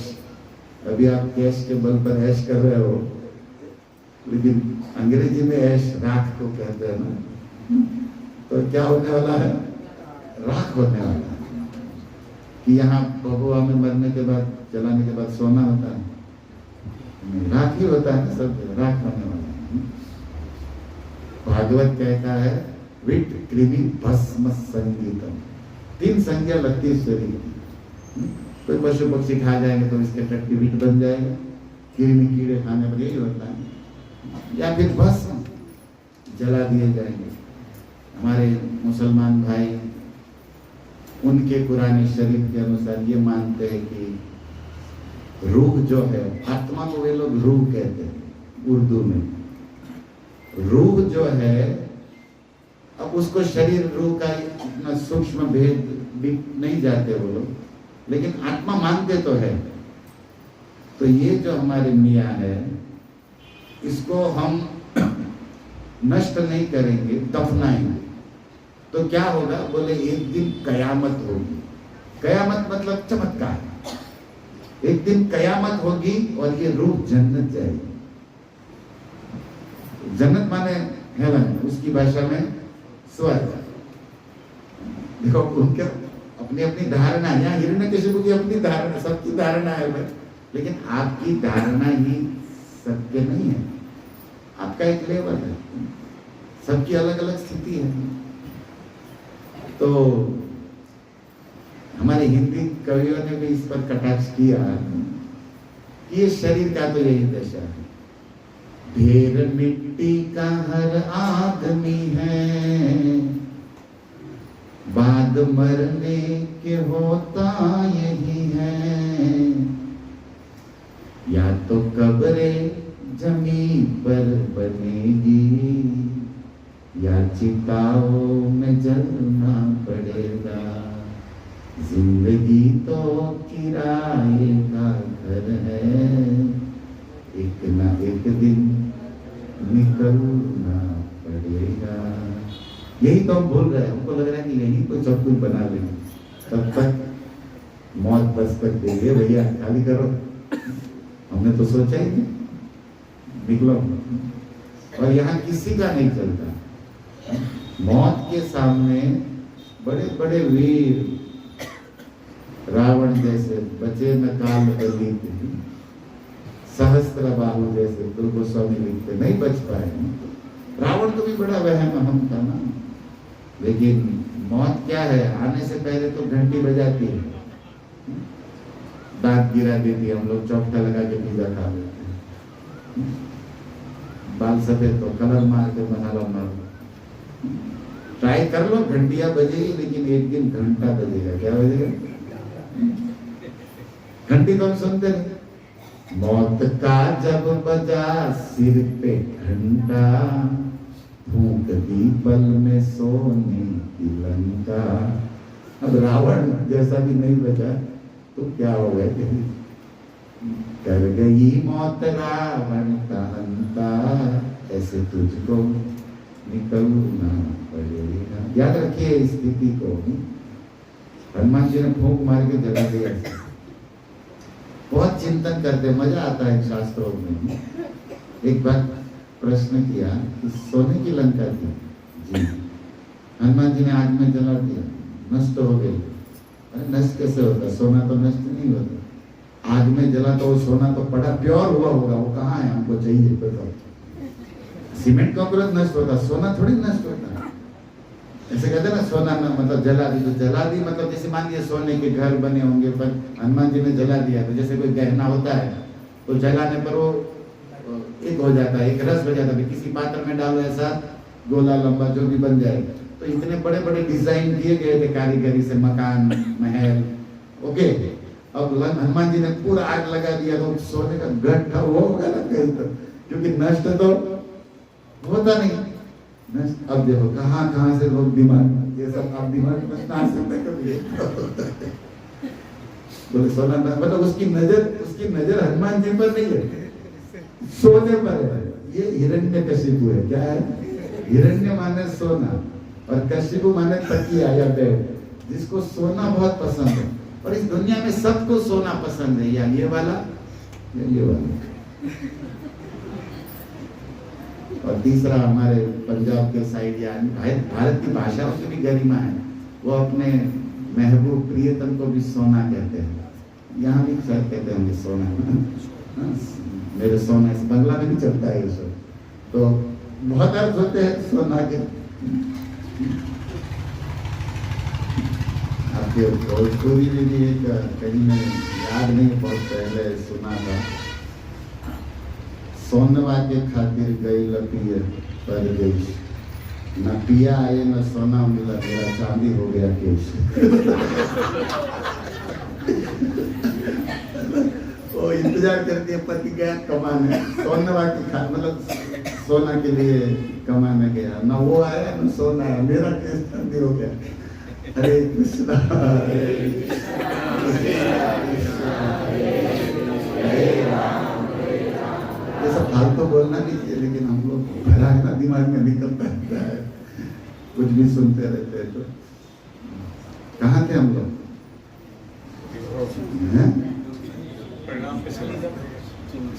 अभी आप कैश के बल पर ऐश कर रहे हो, लेकिन अंग्रेजी में ऐश राख को कहते हैं ना, तो क्या होने वाला है? राख होने वाला है। कि यहाँ बबुआ में मरने के बाद, जलाने के बाद सोना होता है, राख ही होता है ना, सब राख होने वाला है। भागवत कहता है विट कृमि भस्म संगीतम, 3 संज्ञा लगती है शरीर की। कोई पशु पक्षी खा जाएंगे तो इसके टट्टी विट बन जाएगा, कृमि कीड़े खाने पर यही होता है, या फिर भस्म जला दिए जाएंगे। हमारे मुसलमान भाई, उनके पुराने शरीफ के अनुसार ये मानते हैं कि रूह जो है, आत्मा को वे लोग रूह कहते हैं उर्दू में। रूह जो है, अब उसको शरीर रूह का इतना सूक्ष्म भेद भी नहीं जाते वो लोग, लेकिन आत्मा मानते तो है। तो ये जो हमारे मियाँ है, इसको हम नष्ट नहीं करेंगे, दफनाएंगे। तो क्या होगा? बोले एक दिन कयामत होगी। कयामत मतलब चमत्कार। एक दिन कयामत होगी और ये रूह जन्नत जाएगी। जन्नत माने हेवन, उसकी भाषा में स्वर्ग। देखो उनके अपनी अपनी धारणा, यहाँ हिरण्यकशिपु की अपनी धारणा, सबकी धारणा है भाई, लेकिन आपकी धारणा ही सबके नहीं है। आपका एक लेवल है, सबकी अलग अलग स्थिति है। तो हमारे हिंदी कवियों ने भी इस पर कटाक्ष किया कि ये शरीर का तो यही दशा है। ढेर मिट्टी का हर आदमी है, बाद मरने के होता यही है। या तो कब्रे जमीन पर बनेगी, या चिताओं में जलना पड़ेगा। जिंदगी तो किराए का घर है, एक ना एक दिन निकलना पड़ेगा। यही तो हम भूल रहे हैं। हमको लग रहा है कि यही कोई सब कुछ बना लेंगे, तब तक मौत बस तक देंगे, भैया खाली करो। हमने तो सोचा ही नहीं, निकलो। और यहाँ किसी का नहीं चलता। मौत के सामने बड़े बड़े वीर, रावण जैसे बचे न काल बली, सहस्त्र बाहु जैसे गुरु गोस्वामी लिखते, नहीं बच पाए। रावण को भी बड़ा वहम हम था ना। लेकिन मौत क्या है? आने से पहले तो घंटी बजाती है, दांत गिरा देती है, हम लोग चौकटा लगा के पिज्जा खा लेते हैं। बाल सफेद तो कलर मार के मसाला मार। ट्राई कर लो, घंटियां बजेगी, लेकिन एक दिन घंटा बजेगा। क्या बजेगा? घंटी तो हम सुनते नहीं। मौत का जब बजा सिर पे घंटा, फूंक दी पल में सोने की लंका। अब रावण जैसा भी नहीं बचा तो क्या हो गया? कर गई मौत रावण का अंता, ऐसे तुझको निकलना पड़ेगा। याद रखिए इस स्थिति को। हनुमान जी ने फूंक मार के जला दिया। बहुत चिंतन करते, मजा आता है शास्त्रों में। एक बार प्रश्न किया कि सोने की लंका थी जी, हनुमान जी ने आग में जला दिया, नष्ट हो गई। अरे नष्ट कैसे होता? सोना तो नष्ट नहीं होता। आग में जला तो वो सोना तो पड़ा, प्योर हुआ होगा, वो कहाँ है? हमको चाहिए, बताओ। सीमेंट का तुरंत नष्ट होता, सोना थोड़ी नष्ट होता है। ऐसे कहते हैं ना सोना ना मतलब जला दी, तो जला दी मतलब जैसे मान लीजिए सोने के घर बने होंगे पर हनुमान जी ने जला दिया, तो जैसे कोई गहना होता है तो जलाने पर वो एक हो जाता है, एक रस हो जाता है, किसी पात्र में डालो ऐसा गोला लंबा जो भी बन जाए। तो इतने बड़े बड़े डिजाइन दिए गए थे कारीगरी से, मकान महल, ओके। अब हनुमान जी ने पूरा आग लगा दिया तो सोने का गड्ढा वो होगा ना कहीं तो, क्योंकि नष्ट तो होता नहीं। अब देखो कहाँ से लोग दिमाग, ये सब आप दिमाग में ना सकते कभी बोले सोना मतलब उसकी नजर हनुमान जी पर नहीं है, सोने पर है। ये हिरण्यकशिपु है, क्या है? हिरण्य माने सोना और कशिपु माने तकिया या बेड, जिसको सोना बहुत पसंद है। और इस दुनिया में सबको सोना पसंद है, या ये वाला या ये वाला। और तीसरा हमारे पंजाब के साइड या भारत की भाषाओं की भी गरिमा है, वो अपने महबूब प्रियतम को भी सोना कहते हैं। यहाँ भी शायद कहते होंगे सोना, मेरे सोना, इस बंगला में भी चलता है ये सब। तो बहुत अर्थ होते हैं सोना के। आपके भोजपुरी में भी एक कहीं में याद नहीं, बहुत पहले सुना था, सोनवा के खातिर गई लपिए पर गई, न पिया आए न सोना मिला, मेरा चांदी हो गया केश। वो इंतजार करती है पति गया कमाने, सोनवा की खा मतलब सोना के लिए कमाने गया, न वो आया न सोना आया, मेरा केश चांदी हो गया। हरे कृष्णा हरे ये सब फालतू बोलना नहीं चाहिए, लेकिन हम लोग भरा ना दिमाग में निकलता रहता है, कुछ भी सुनते रहते हैं। तो कहाँ थे हम लोग?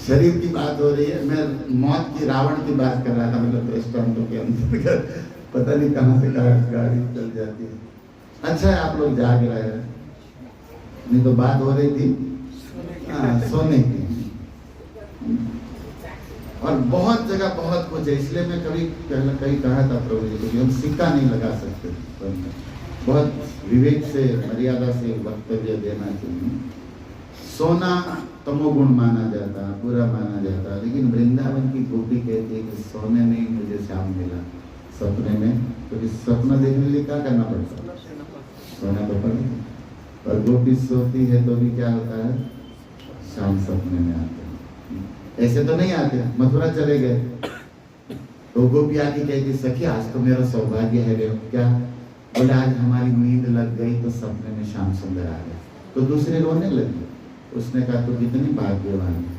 शरीर की बात हो रही है, मैं मौत की, रावण की बात कर रहा था, मतलब दृष्टांतों के अंतर्गत। पता नहीं कहाँ से गाड़ी चल जाती है। अच्छा है आप लोग जाग रहे हैं, नहीं तो बात हो रही थी सोने की। और बहुत जगह बहुत कुछ है, इसलिए मैं कभी कहा था प्रभु जी को कि हम सिक्का नहीं लगा सकते, बहुत विवेक से मर्यादा से वक्तव्य देना चाहिए। सोना तमोगुण माना जाता, बुरा माना जाता, लेकिन वृंदावन की गोपी कहती है कि सोने में ही मुझे श्याम मिला, सपने में। तो इस सपना देखने के लिए क्या करना पड़ता है? सोना तो पड़े। और गोपी सोती है तो भी क्या होता है? शाम सपने में आते हैं। ऐसे तो नहीं आते, मथुरा चले गए तो गोपी आके कहती सखी आज तो मेरा सौभाग्य है रे। क्या बोले? आज हमारी नींद लग गई तो सपने में श्याम सुंदर आ गए। तो दूसरे रोने लगे। उसने कहा तो कितनी भाग्यवान है,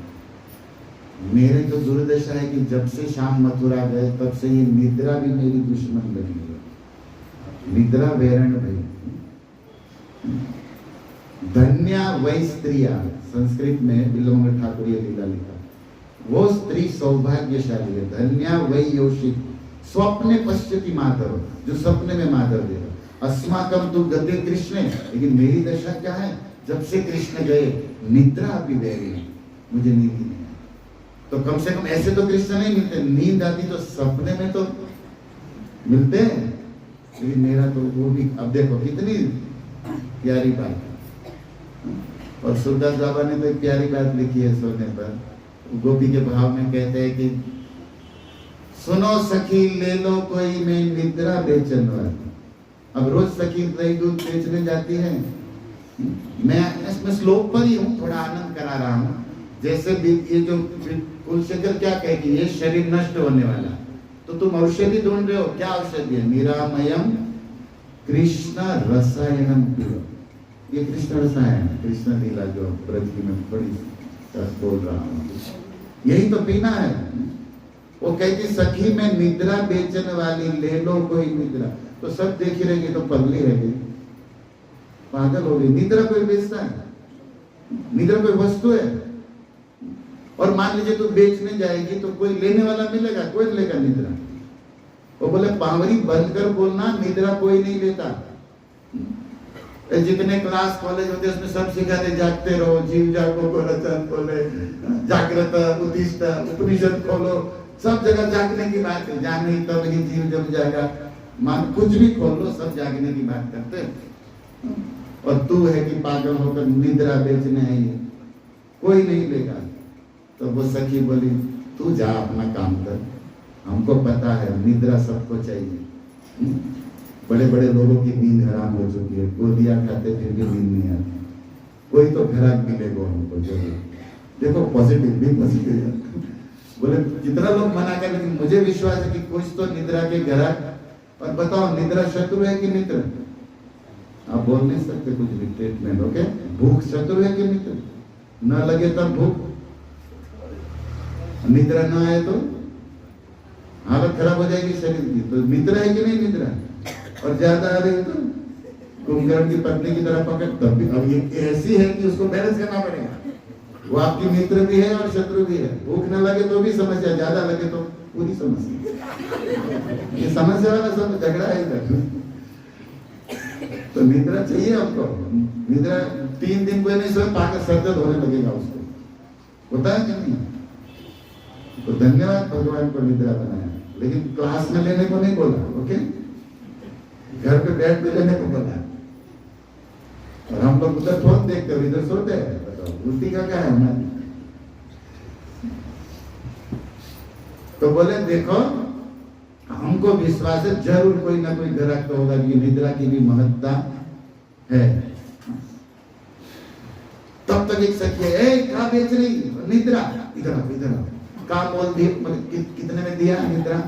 मेरे तो दुर्दशा है कि जब से श्याम मथुरा गए तब से ये निद्रा भी मेरी दुश्मन बनी है। निद्रा वैरण भई धन्या वै स्त्रिया, संस्कृत में बिल्वमंगल ठाकुर ये लीला लिखा, वो स्त्री सौभाग्यशाली है। धन्या वै योषित स्वप्ने पश्यति माधव, जो सपने में माधव देगा। अस्माकम तु गते कृष्ण, लेकिन मेरी दशा क्या है? जब से कृष्ण गए निद्रा भी वैरी है, मुझे नींद नहीं है। तो कम से कम ऐसे तो कृष्ण नहीं मिलते, नींद आती तो सपने में तो मिलते हैं, लेकिन मेरा तो वो भी। अब देखो कितनी प्यारी बात। और सूरदास बाबा ने तो एक प्यारी बात लिखी है सोने पर, गोपी के भाव में कहते हैं कि सुनो सखी ले लो कोई मैं निद्रा बेचन वाली। अब रोज सखी दही दूध बेचने जाती है, मैं इसमें श्लोक पर ही हूँ, थोड़ा आनंद करा रहा हूँ। जैसे ये जो कुलशेखर क्या कहेगी, ये शरीर नष्ट होने वाला, तो तुम औषधि ढूंढ रहे हो, क्या औषधि है? निरामयम कृष्ण रसायनम पियो। ये कृष्ण रसायन, कृष्ण लीला जो ब्रज की मैं बड़ी बोल रहा हूँ, यही तो पीना है। वो कहती सखी में निद्रा बेचने वाली ले लो कोई निद्रा। तो सब देखी रहेगी तो पगली रहेगी, पागल हो गई। निद्रा कोई बेचता है? निद्रा कोई वस्तु है? और मान लीजिए तू बेचने जाएगी तो कोई लेने वाला मिलेगा? कोई लेगा निद्रा? वो बोले पावरी बंद कर बोलना, निद्रा कोई नहीं लेता। जितने क्लास कॉलेज होते हैं उसमें सब सिखाते जागते रहो, जीव जागो को रचन खोले, जागृत उद्दिष्ट उपनिषद खोलो, सब जगह जागने की बात है। जाने तब ही जीव जब जाएगा, मान कुछ भी खोल लो, सब जागने की बात करते हैं। और तू है कि पागल होकर निद्रा बेचने आई है, कोई नहीं लेगा। तो वो सखी बोली तू जा अपना काम कर, हमको पता है निद्रा सबको चाहिए। बड़े बड़े लोगों की नींद हराम हो चुकी है, गोलियां खाते फिर भी नींद नहीं आती। कोई तो ग्राहक मिलेगा हमको जरूर। देखो पॉजिटिव भी पॉजिटिव है। बोले जितना लोग मना कर, लेकिन मुझे विश्वास है कि कुछ तो निद्रा के ग्राहक। और बताओ निद्रा शत्रु है कि मित्र? आप बोल नहीं सकते कुछ भी ट्रीटमेंट। ओके, भूख शत्रु है कि मित्र? न लगे तब भूख, निद्रा न आए तो हालत खराब हो जाएगी शरीर की। तो मित्र है कि नहीं निद्रा? और ज्यादा आ रही तो कुंभकर्ण की पत्नी की तरह पकड़, तब भी अब ये ऐसी है कि उसको बैलेंस करना पड़ेगा। वो आपकी मित्र भी है और शत्रु भी है। भूख न लगे तो भी समस्या, ज्यादा लगे तो पूरी समस्या। ये समस्या वाला सब झगड़ा है इधर। तो निद्रा चाहिए आपको। निद्रा 3 दिन कोई नहीं सोए, पाकर सर दर्द होने लगेगा उसको, होता है कि नहीं? तो धन्यवाद भगवान को निद्रा बनाया, लेकिन क्लास में लेने को नहीं बोला। ओके, घर पे बेड पे लेने को बोला। और हम लोग उधर फोन देखते हो, इधर सोते हैं। बताओ उल्टी का क्या है हमारी? तो बोले देखो हमको विश्वास है जरूर कोई ना कोई ग्राहक तो होगा कि निद्रा की भी महत्ता है। तब तक एक सखी है, क्या बेच रही निद्रा? इधर आओ, इधर आओ। का मोल दिए, कितने में दिया निद्रा?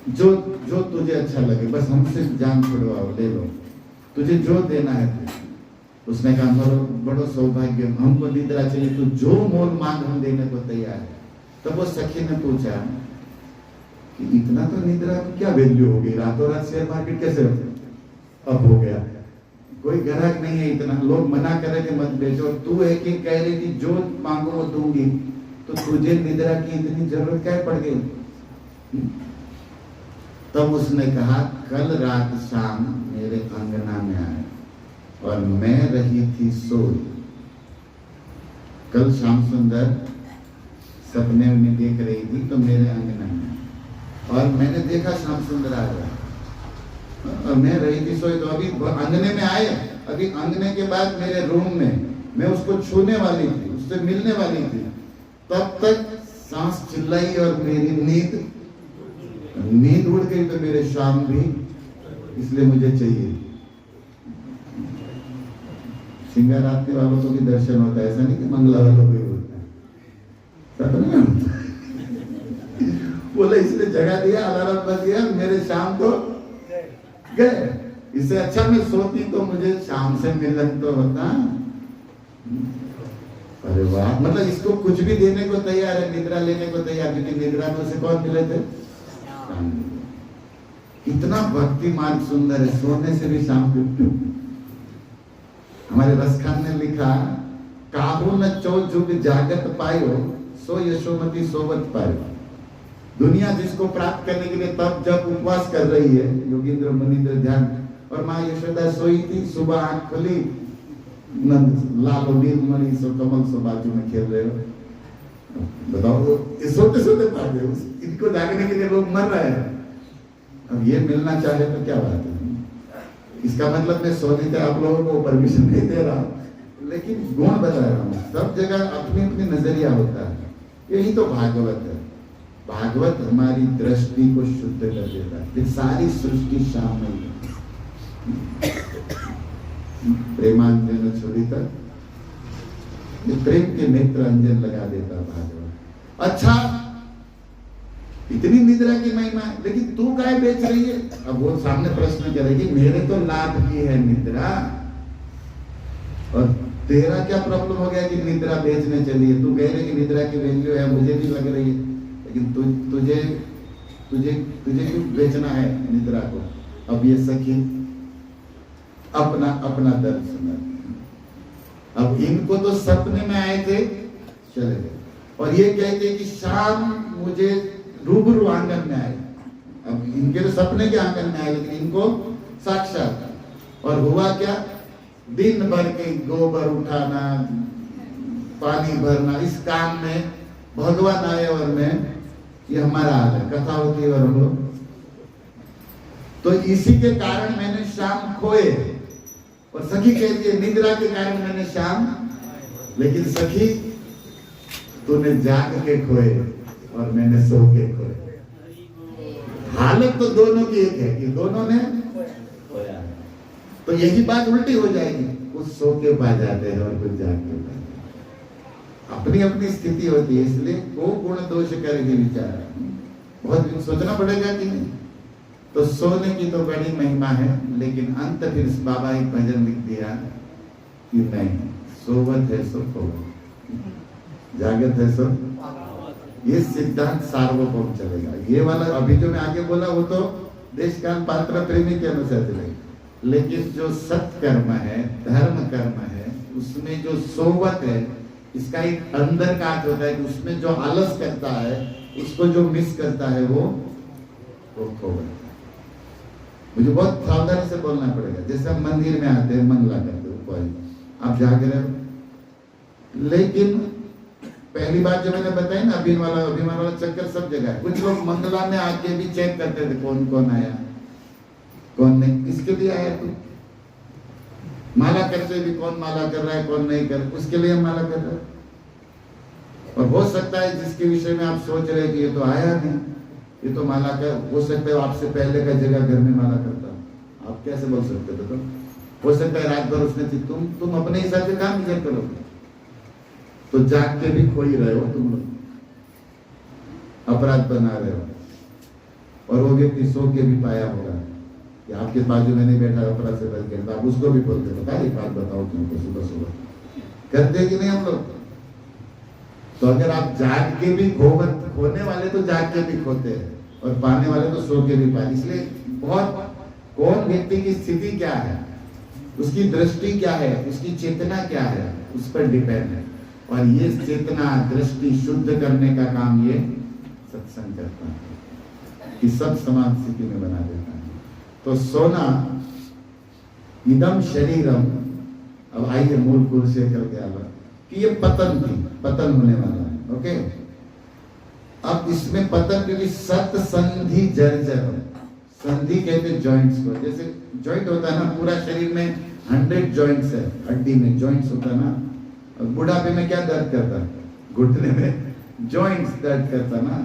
जो जो तुझे अच्छा लगे, बस हमसे जान छुड़वाओ, ले लो, तुझे जो देना है तुझे। उसने कहा बड़ो सौभाग्य, हमको निद्रा चाहिए, तू जो मोल मांग हम देने को तैयार है। तब वो सखी ने पूछा कि इतना तो निद्रा की क्या वैल्यू होगी, रातों रात शेयर मार्केट कैसे अब हो गया? कोई ग्राहक नहीं है इतना, लोग मना करे कि मत बेचो। तू है कि कह रही थी जो मांगो वो दूंगी, तो तुझे निद्रा की इतनी जरूरत क्या पड़ गई? तब उसने कहा कल रात शाम मेरे अंगना में आए और मैं रही थी सोई। कल शाम सुंदर सपने में देख रही थी तो मेरे अंगना में, और मैंने देखा शाम सुंदर आ गया और मैं रही थी सोई। तो अभी अंगने में आए, अभी अंगने के बाद मेरे रूम में मैं उसको छूने वाली थी, उससे मिलने वाली थी, तब तक सांस चिल्लाई और मेरी नींद उड़ गई। तो मेरे शाम भी, इसलिए मुझे चाहिए। सिंगर आरती वालों को भी दर्शन होता है, ऐसा नहीं कि मंगला वालों को भी होता है, सपने होता है। बोले इसने जगह दिया, अलार्म बज गया, मेरे शाम तो गए। इससे अच्छा मैं सोती तो मुझे शाम से मिलन तो होता। अरे वाह, मतलब इसको कुछ भी देने को तैयार है, निद्रा लेने को तैयार, क्योंकि निद्रा में उसे कौन मिले थे? कितना भक्ति मार्ग सुंदर है, सोने से भी शाम को। हमारे रसखान ने लिखा काबू न चो जुग जागत पायो, सो यशोमती सोबत पायो। दुनिया जिसको प्राप्त करने के लिए तब जब उपवास कर रही है, योगींद्र मुनींद्र ध्यान, और माँ यशोदा सोई थी, सुबह आंख खुली, नंद लालो नीलमणि सो कमल सो बाजू में खेल रहे हो। बताओ ये सोते सोते पाग गए, इनको जागने के लिए लोग मर रहे हैं। अब ये मिलना चाहे तो क्या बात है? इसका मतलब मैं सोने का आप लोगों को परमिशन नहीं दे रहा, लेकिन गुण बता रहा हूँ। सब जगह अपनी अपनी नजरिया होता है, यही तो भागवत है। भागवत हमारी दृष्टि को शुद्ध कर देता है, फिर सारी सृष्टि शामिल है। प्रेमांजन छोड़ी तक प्रेम के नेत्र अंजन लगा देता भागवत। अच्छा, इतनी निद्रा की महिमा, लेकिन तू काय बेच रही है? अब वो सामने प्रश्न करेगी, मेरे तो लाभ की है निद्रा, और तेरा क्या प्रॉब्लम हो गया कि निद्रा बेचने चली है? तू कह रही कि निद्रा की वैल्यू है, मुझे भी लग रही है, लेकिन तुझे तुझे तुझे क्यों बेचना है निद्रा को? अब ये सखी अपना अपना दर्द सुना। अब इनको तो सपने में आए थे, चले गए, और ये कहते कि शाम मुझे रूबरू आंगन में आए। अब इनके तो सपने के आंगन में आए, लेकिन इनको साक्षात। और हुआ क्या? दिन भर के गोबर उठाना, पानी भरना, इस काम में भगवान आए और मैं, ये हमारा हाल है। कथा होती है और हम लोग तो इसी के कारण मैंने शाम खोए। और सखी कहती है निद्रा के कारण मैंने शाम, लेकिन सखी तूने जाग के खोए और मैंने सो के खोए। हालत तो दोनों की एक है कि दोनों ने खोया। तो यही बात उल्टी हो जाएगी, कुछ सो के पा जाते हैं और कुछ जाग के पा जाते हैं। अपनी अपनी स्थिति होती है, इसलिए को गुण दोष करेगी विचार, बहुत सोचना पड़ेगा कि नहीं। तो सोने की तो बड़ी महिमा है, लेकिन अंत फिर बाबा एक भजन लिख दिया कि नहीं, सोवत है सो खोवत, जागत है सो, ये सिद्धांत सार्वभौम चलेगा। ये वाला अभी जो मैं आगे बोला वो तो देश काल पात्र प्रेमी के अनुसार चलेगा, लेकिन जो सत्कर्म है, धर्म कर्म है, उसमें जो सोवत है, इसका एक अंदर का अर्थ होता है कि उसमें जो आलस करता है, उसको जो मिस करता है वो खोवत। मुझे बहुत सावधानी से बोलना पड़ेगा। जैसे हम मंदिर में आते हैं, मंगला करते हो, कोई आप जाग रहे हो, लेकिन पहली बात जो मैंने बताई ना, अभिमान वाला चक्कर सब जगह है। कुछ लोग मंगला में आके भी चेक करते थे कौन कौन आया कौन नहीं, किसके लिए आया तू। माला करते भी कौन माला कर रहा है कौन नहीं कर, उसके लिए हम माला कर रहे हैं। और हो सकता है जिसके विषय में आप सोच रहे कि ये तो आया नहीं, ये तो माला का, हो सकता है आपसे पहले का जगह घर में माला करता, आप कैसे बोल सकते थे। तो हो सकता है रात भर उसने तुम अपने हिसाब से काम नहीं करोगे, तो जाग के भी खो ही रहे हो, तुम लोग अपराध बना रहे हो। और वो व्यक्ति सो के भी पाया होगा कि आपके बाजू में नहीं बैठा, अपराध से बच गया, आप उसको भी बोलते बता एक बात बताओ तुमको, सुबह सुबह करते कि नहीं हम लोग। तो अगर आप जाग के भी खोने वाले तो जाग के भी खोते हैं, और पाने वाले तो सो के भी पाए। इसलिए बहुत कौन व्यक्ति की स्थिति क्या है, उसकी दृष्टि क्या है, उसकी चेतना क्या है, उस पर डिपेंड है। और ये चेतना दृष्टि शुद्ध करने का काम ये सत्संग करता है, कि सब समान स्थिति में बना देता है। तो सोना इदम शरीरम, अब आइए मूल पुरुष से करके आवा कि ये पतन होने वाला है। ओके, अब इसमें पतन क्योंकि सत संधि जर्जर, संधि कहते जॉइंट्स को, जैसे जॉइंट होता है ना, पूरा शरीर में 100 जॉइंट्स है, हड्डी में जॉइंट्स होता है ना। और बुढ़ापे में क्या दर्द करता है, घुटने में जॉइंट्स दर्द करता ना।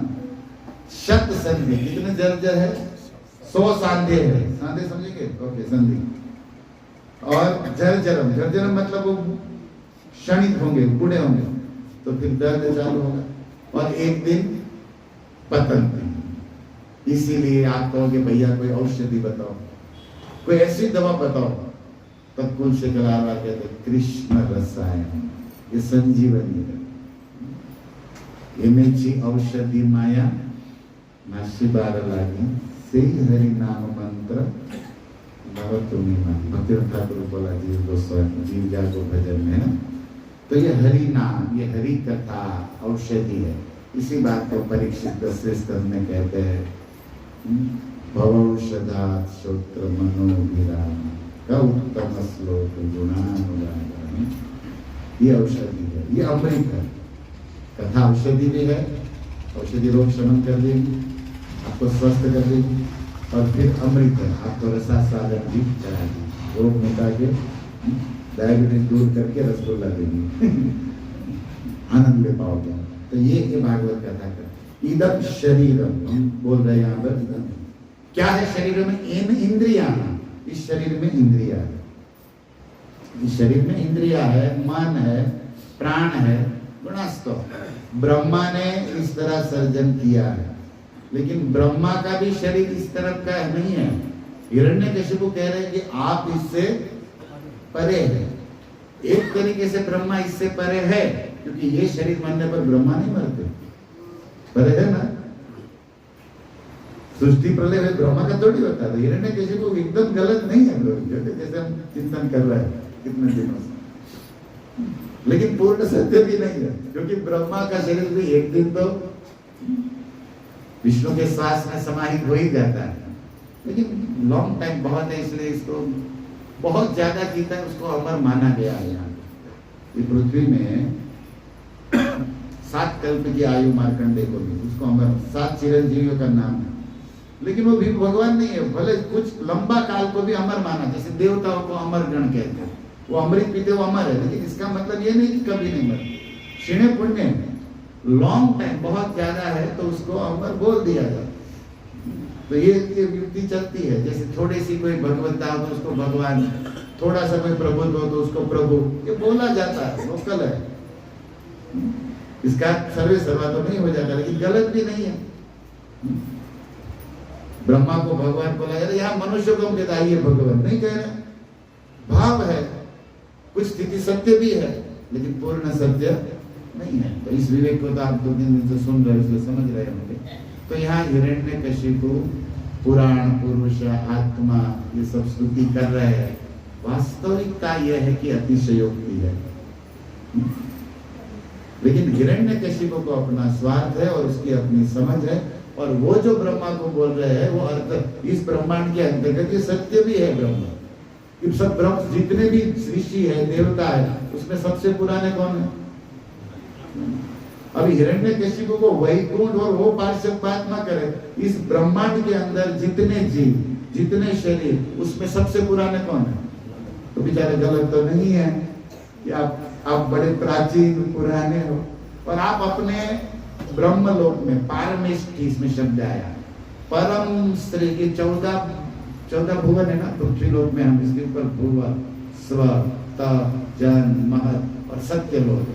शत संधि कितने जर्जर है, 100 सांधे है, सांधे समझेंगे, ओके संधि। और जर्जरम, जर्जरम मतलब वो क्षणिक होंगे, बूढ़े होंगे, तो फिर दर्द चालू होगा और एक दिन पतन। इसीलिए आप कहोगे भैया कोई औषधि बताओ, कोई ऐसी दवा बताओ, तब कुल से कलावा कहते कृष्ण रसायन, ये संजीवनी है। ये मेची औषधि माया नाशी बार लागी से हरि नाम मंत्र भक्ति ठाकुर बोला जी 200 जीव जागो भजन में। तो ये हरि नाम, ये हरि कथा औषधि है। इसी बात को परीक्षित श्रेष्ठ में कहते हैं, भवौषधात् श्रोत्र मनोभिराम का उत्तम श्लोक गुणानुगान। ये औषधि है, ये अमृत है। कथा औषधि भी है, औषधि रोग शमन कर देगी, आपको स्वस्थ कर देगी, और फिर अमृत है, आपको रसा सागर भी चलाएगी, रोग मिटा के डायबिटीज दूर करके रसगुल्ला देगी, आनंद ले पाओगे। तो ये भागवत कथा का इदम शरीरम, हम बोल रहे हैं यहाँ पर इदम क्या है शरीर में, इन इंद्रिया, इस शरीर में इंद्रिया है, इस शरीर में इंद्रिया है, मन है, प्राण है, गुणास्तो। ब्रह्मा ने इस तरह सर्जन किया है, लेकिन ब्रह्मा का भी शरीर इस तरफ का नहीं है। हिरण्यकशिपु कह रहे हैं कि आप इससे परे है। एक तरीके से ब्रह्मा इससे परे है, क्योंकि ये शरीर मरने पर ब्रह्मा नहीं मरते, परे है ना। सृष्टि प्रलय में ब्रह्मा का थोड़ी होता है। हिरण्यकशिपु एकदम गलत नहीं है लोग, जैसे हम चिंतन कर रहे हैं कितने दिनों से, लेकिन पूर्ण सत्य भी नहीं है, क्योंकि ब्रह्मा का शरीर भी एक दिन तो विष्णु के श्वास में समाहित हो ही जाता है, लेकिन लॉन्ग टाइम बहुत है, इसलिए इसको बहुत ज्यादा जीता है, उसको अमर माना गया है। यहाँ ये पृथ्वी में 7 कल्प की आयु मार्कंडे को दी, उसको अमर, 7 चिरंजीवियों का नाम है। लेकिन वो भी भगवान नहीं है। भले कुछ लंबा काल को भी अमर माना, जैसे देवताओं को अमर गण कहते हैं, वो अमृत पीते वो अमर है, लेकिन इसका मतलब ये नहीं कि कभी नहीं मरते। क्षीणे पुण्य लॉन्ग टाइम बहुत ज्यादा है तो उसको अमर बोल दिया जाता। तो ये युक्ति चलती है। जैसे थोड़ी सी कोई भगवत्ता हो तो उसको भगवान, थोड़ा सा कोई प्रभुत्व हो तो उसको प्रभु, ये बोला जाता है, लोकल है। इसका सर्वे सर्वा तो नहीं हो जाता, लेकिन गलत भी नहीं है। ब्रह्मा को भगवान बोला जाता है, यहाँ मनुष्य को हम कहते आइए भगवान नहीं कह रहे, भाव है, कुछ स्थिति सत्य भी है लेकिन पूर्ण सत्य नहीं है। तो इस विवेक को तो आप 2 दिन से सुन रहे हो, समझ रहे होंगे। तो यहाँ हिरण्यकशिपु पुराण, पुरुष, आत्मा ये सब स्तुति कर रहे हैं। वास्तविकता यह है कि अतिशयोक्ति है, लेकिन हिरण्यकशिपु को अपना स्वार्थ है और उसकी अपनी समझ है। और वो जो ब्रह्मा को बोल रहे हैं वो अर्थ इस ब्रह्मांड के अंतर्गत ये सत्य भी है। ब्रह्म सब ब्रह्म जितने भी ऋषि है, देवता है, उसमें सबसे पुराने कौन है? अभी हिरण्यकशिपु को वैकुंठ और वो पार्श्वपात ना करे। इस ब्रह्मांड के अंदर जितने जीव, जितने शरीर, उसमें सबसे पुराने कौन है? तो बेचारे गलत तो नहीं है कि आप बड़े प्राचीन पुराने हो और आप अपने ब्रह्मलोक में पारमेष्ठी, इसमें शब्द आया परम स्त्री की 14 भुवन है ना पृथ्वी लोक में, हम इसके ऊपर भुव, स्व, त, जन, महत और सत्य लोक,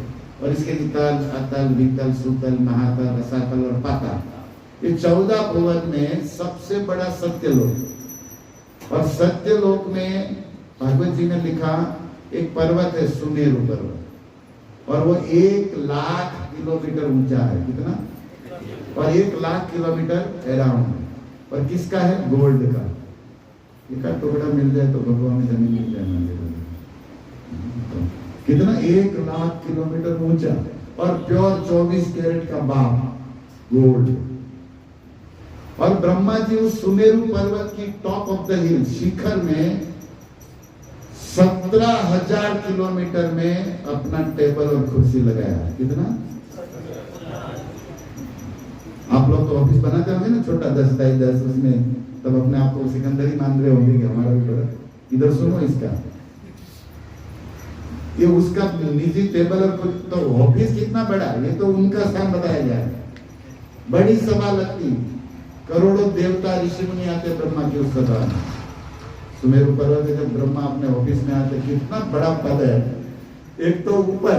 और इसके तल, अतल, वितल, सुतल, महातल, रसातल और पाताल, ये 14 भुवन में सबसे बड़ा सत्य लोक। और सत्य लोक में भगवत जी ने लिखा एक पर्वत है सुमेरु पर्वत, और वो 1,00,000 किलोमीटर ऊंचा है। कितना? और 1,00,000 किलोमीटर अराउंड। और किसका है? गोल्ड का। एक टुकड़ा मिल जाए तो भगवान में जमीन मिल जाए। कितना? 1,00,000 किलोमीटर ऊंचा और प्योर 24 कैरेट का बाप गोल्ड। और ब्रह्मा जी उस सुमेरु पर्वत की टॉप ऑफ द हिल, शिखर में 17,000 किलोमीटर में अपना टेबल और कुर्सी लगाया है। कितना? आप लोग तो ऑफिस बनाते होंगे ना, छोटा 10 बाई 10, उसमें तब अपने आप को सिकंदरी मान रहे होंगे कि हमारा भी बड़ा। इधर सुनो इसका, ये उसका निजी टेबल और कुछ, तो ऑफिस कितना बड़ा, ये तो उनका स्थान बताया गया है। बड़ी सभा लगती, करोड़ों देवता ऋषि मुनि आते ब्रह्मा की उस सभा में। सुमेरु पर्वत है, जब ब्रह्मा अपने ऑफिस में आते, कितना बड़ा पद है। एक तो ऊपर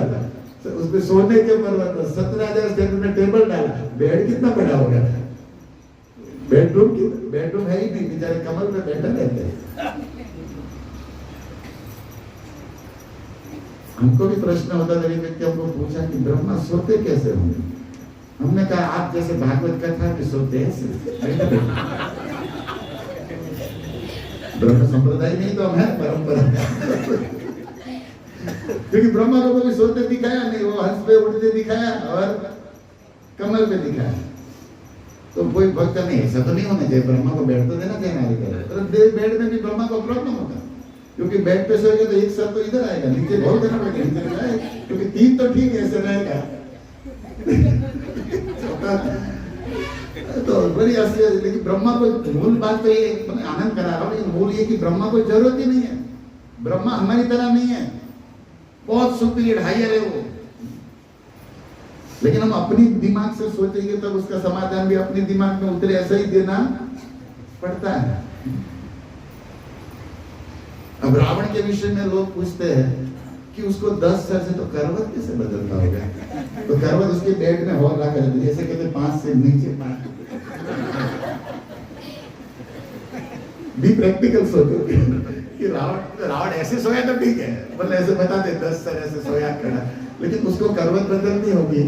उसमें सोने के पर्वत 17,000 स्क्वायर में टेबल डाला, बेड कितना बड़ा होगा। बेडरूम है ही नहीं, बेचारे कमल पे बैठे रहते हैं। हमको भी प्रश्न होता था, व्यक्ति हमको पूछा कि ब्रह्मा सोते कैसे होंगे? हमने कहा आप जैसे भागवत कथा में सोते हैं। ब्रह्म संप्रदाय नहीं तो हम है परंपरा। क्योंकि ब्रह्मा को कभी सोते दिखाया नहीं, वो हंस पे उड़ते दिखाया और कमल पे दिखाया। तो कोई भक्त नहीं, ऐसा तो नहीं होना चाहिए, ब्रह्मा को बेड तो देना चाहिए हमारी तरह। तो बेड में भी ब्रह्मा को प्रॉब्लम होता, क्योंकि बेड पे सोएगा तो एक सर तो इधर आएगा, नीचे बहुत देना पड़ेगा, नीचे जाएगा, क्योंकि 3 तो ठीक है, ऐसे रहेगा। तो बड़ी हंसी, लेकिन ब्रह्मा को मूल बात तो ये आनंद करा रहा हूँ, लेकिन मूल ये कि ब्रह्मा को जरूरत ही नहीं है। ब्रह्मा हमारी तरह नहीं है, बहुत सुपीरियर हायर है वो। लेकिन हम अपनी दिमाग से सोचेंगे तब उसका समाधान भी अपने दिमाग में उतरे, ऐसा ही देना पड़ता है। अब रावण के विषय में लोग पूछते हैं कि उसको 10 सर से तो करवट कैसे बदलता होगा? तो करवट उसके बेड में होल रखा है, जैसे कहते 5 से नीचे 5। भी प्रैक्टिकल सोचो कि रावण ऐसे सोया तो ठीक है, मतलब ऐसे बता दे 10 सर ऐसे सोया खड़ा, लेकिन उसको करवट बदलनी होगी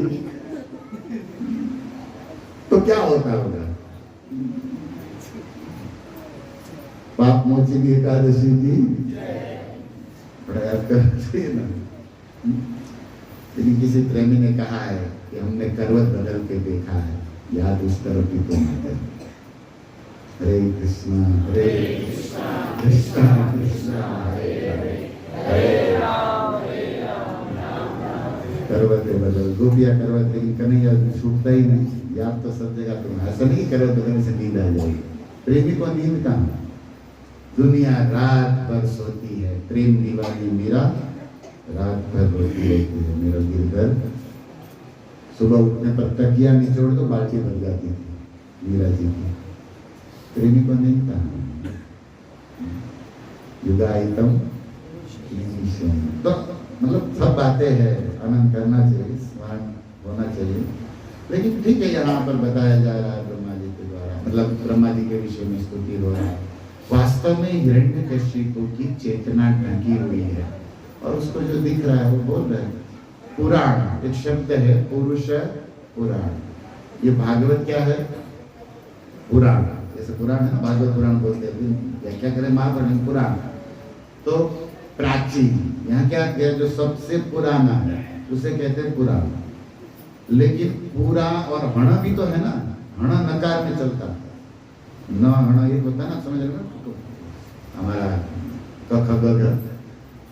तो क्या होता होगा? पाप मोचनी एकादशी की प्रयास करते ना। लेकिन किसी प्रेमी ने कहा है कि हमने करवट बदल के देखा है, याद उस तरफ की तो है। हरे कृष्णा कृष्णा कृष्णा हरे हरे, हरे राम करवटे बदल। गोपिया करवट, लेकिन कन्हैया छूटता ही नहीं, याद तो सब जगह। तुम ऐसा नहीं करवट बदलने से नींद आ जाएगी। प्रेमी को नींद कहाँ? दुनिया रात भर सोती है, प्रेम दीवानी मीरा रात भर रोती रहती है। मेरा गिरधर सुबह उठने पर तकिया निचोड़ तो बाल्टी भर जाती थी मीरा जी की। प्रेमी को नहीं कहा युगायतम। तो मतलब सब बातें हैं, आनंद करना चाहिए, स्मरण होना चाहिए। लेकिन ठीक है, यहाँ पर बताया जा रहा है ब्रह्मा जी के द्वारा, मतलब ब्रह्मा जी के विषय में स्तुति हो रहा है। वास्तव में हिरण्यकशिपु की चेतना ढकी हुई है और उसको जो दिख रहा है वो बोल रहे हैं पुराण। एक शब्द है पुरुष पुराण। ये भागवत क्या है? पुराण। जैसे पुराण है ना, भागवत पुराण बोलते हैं, क्या करें महापुराण पुराण। तो प्राचीन, यहाँ क्या किया, जो सबसे पुराना है उसे कहते हैं पुराण। लेकिन पूरा और हण भी तो है ना, हण नकार में चलता, न हण ये होता ना, समझ रहे हो हमारा क ख ग घ।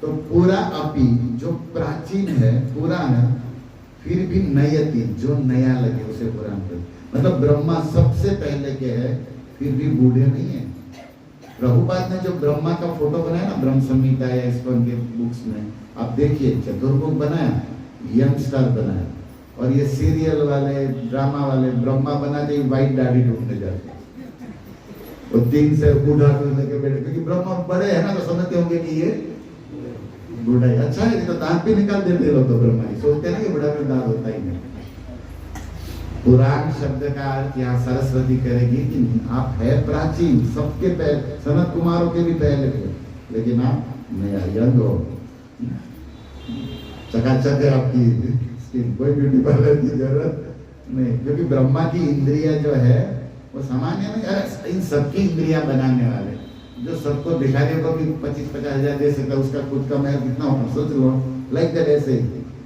तो पूरा अपी जो प्राचीन है, पूरा है, फिर भी नयति जो नया लगे उसे पुराण कहते। मतलब ब्रह्मा सबसे पहले के है, फिर भी बूढ़े नहीं है। प्रभुपाद ने जो ब्रह्मा का फोटो बनाया ना, ब्रह्म संहिता या इस्कॉन के बुक्स में, आप देखिए चतुर्मुख बनाया, यंगस्टर बनाया, और ये सीरियल वाले ड्रामा वाले ब्रह्मा बनाते ही व्हाइट दाढ़ी ढूंढने जाते, वो 3 से बूढ़ा ढूंढने के बैठे, क्योंकि ब्रह्मा बड़े है ना, तो समझते होंगे कि ये बूढ़ा है। अच्छा है, तो दांत भी निकाल देते लोग, तो ब्रह्मा जी सोचते ना कि बूढ़ा में दांत होता ही नहीं। पुराण शब्द का अर्थ यहाँ सरस्वती करेगी कि आप है प्राचीन, सबके पहले, सनत कुमारों के भी पहले थे, लेकिन आप नया यंग हो, चकाचक है आपकी स्किन, कोई ब्यूटी पार्लर की जरूरत नहीं। क्योंकि ब्रह्मा की इंद्रिया जो है वो सामान्य नहीं, अरे इन सबकी इंद्रिया बनाने वाले, जो सबको दिखाने को भी 25-50 हजार दे सकता, उसका खुद का महल कितना होगा सोच लो। लाइक दैट, ऐसे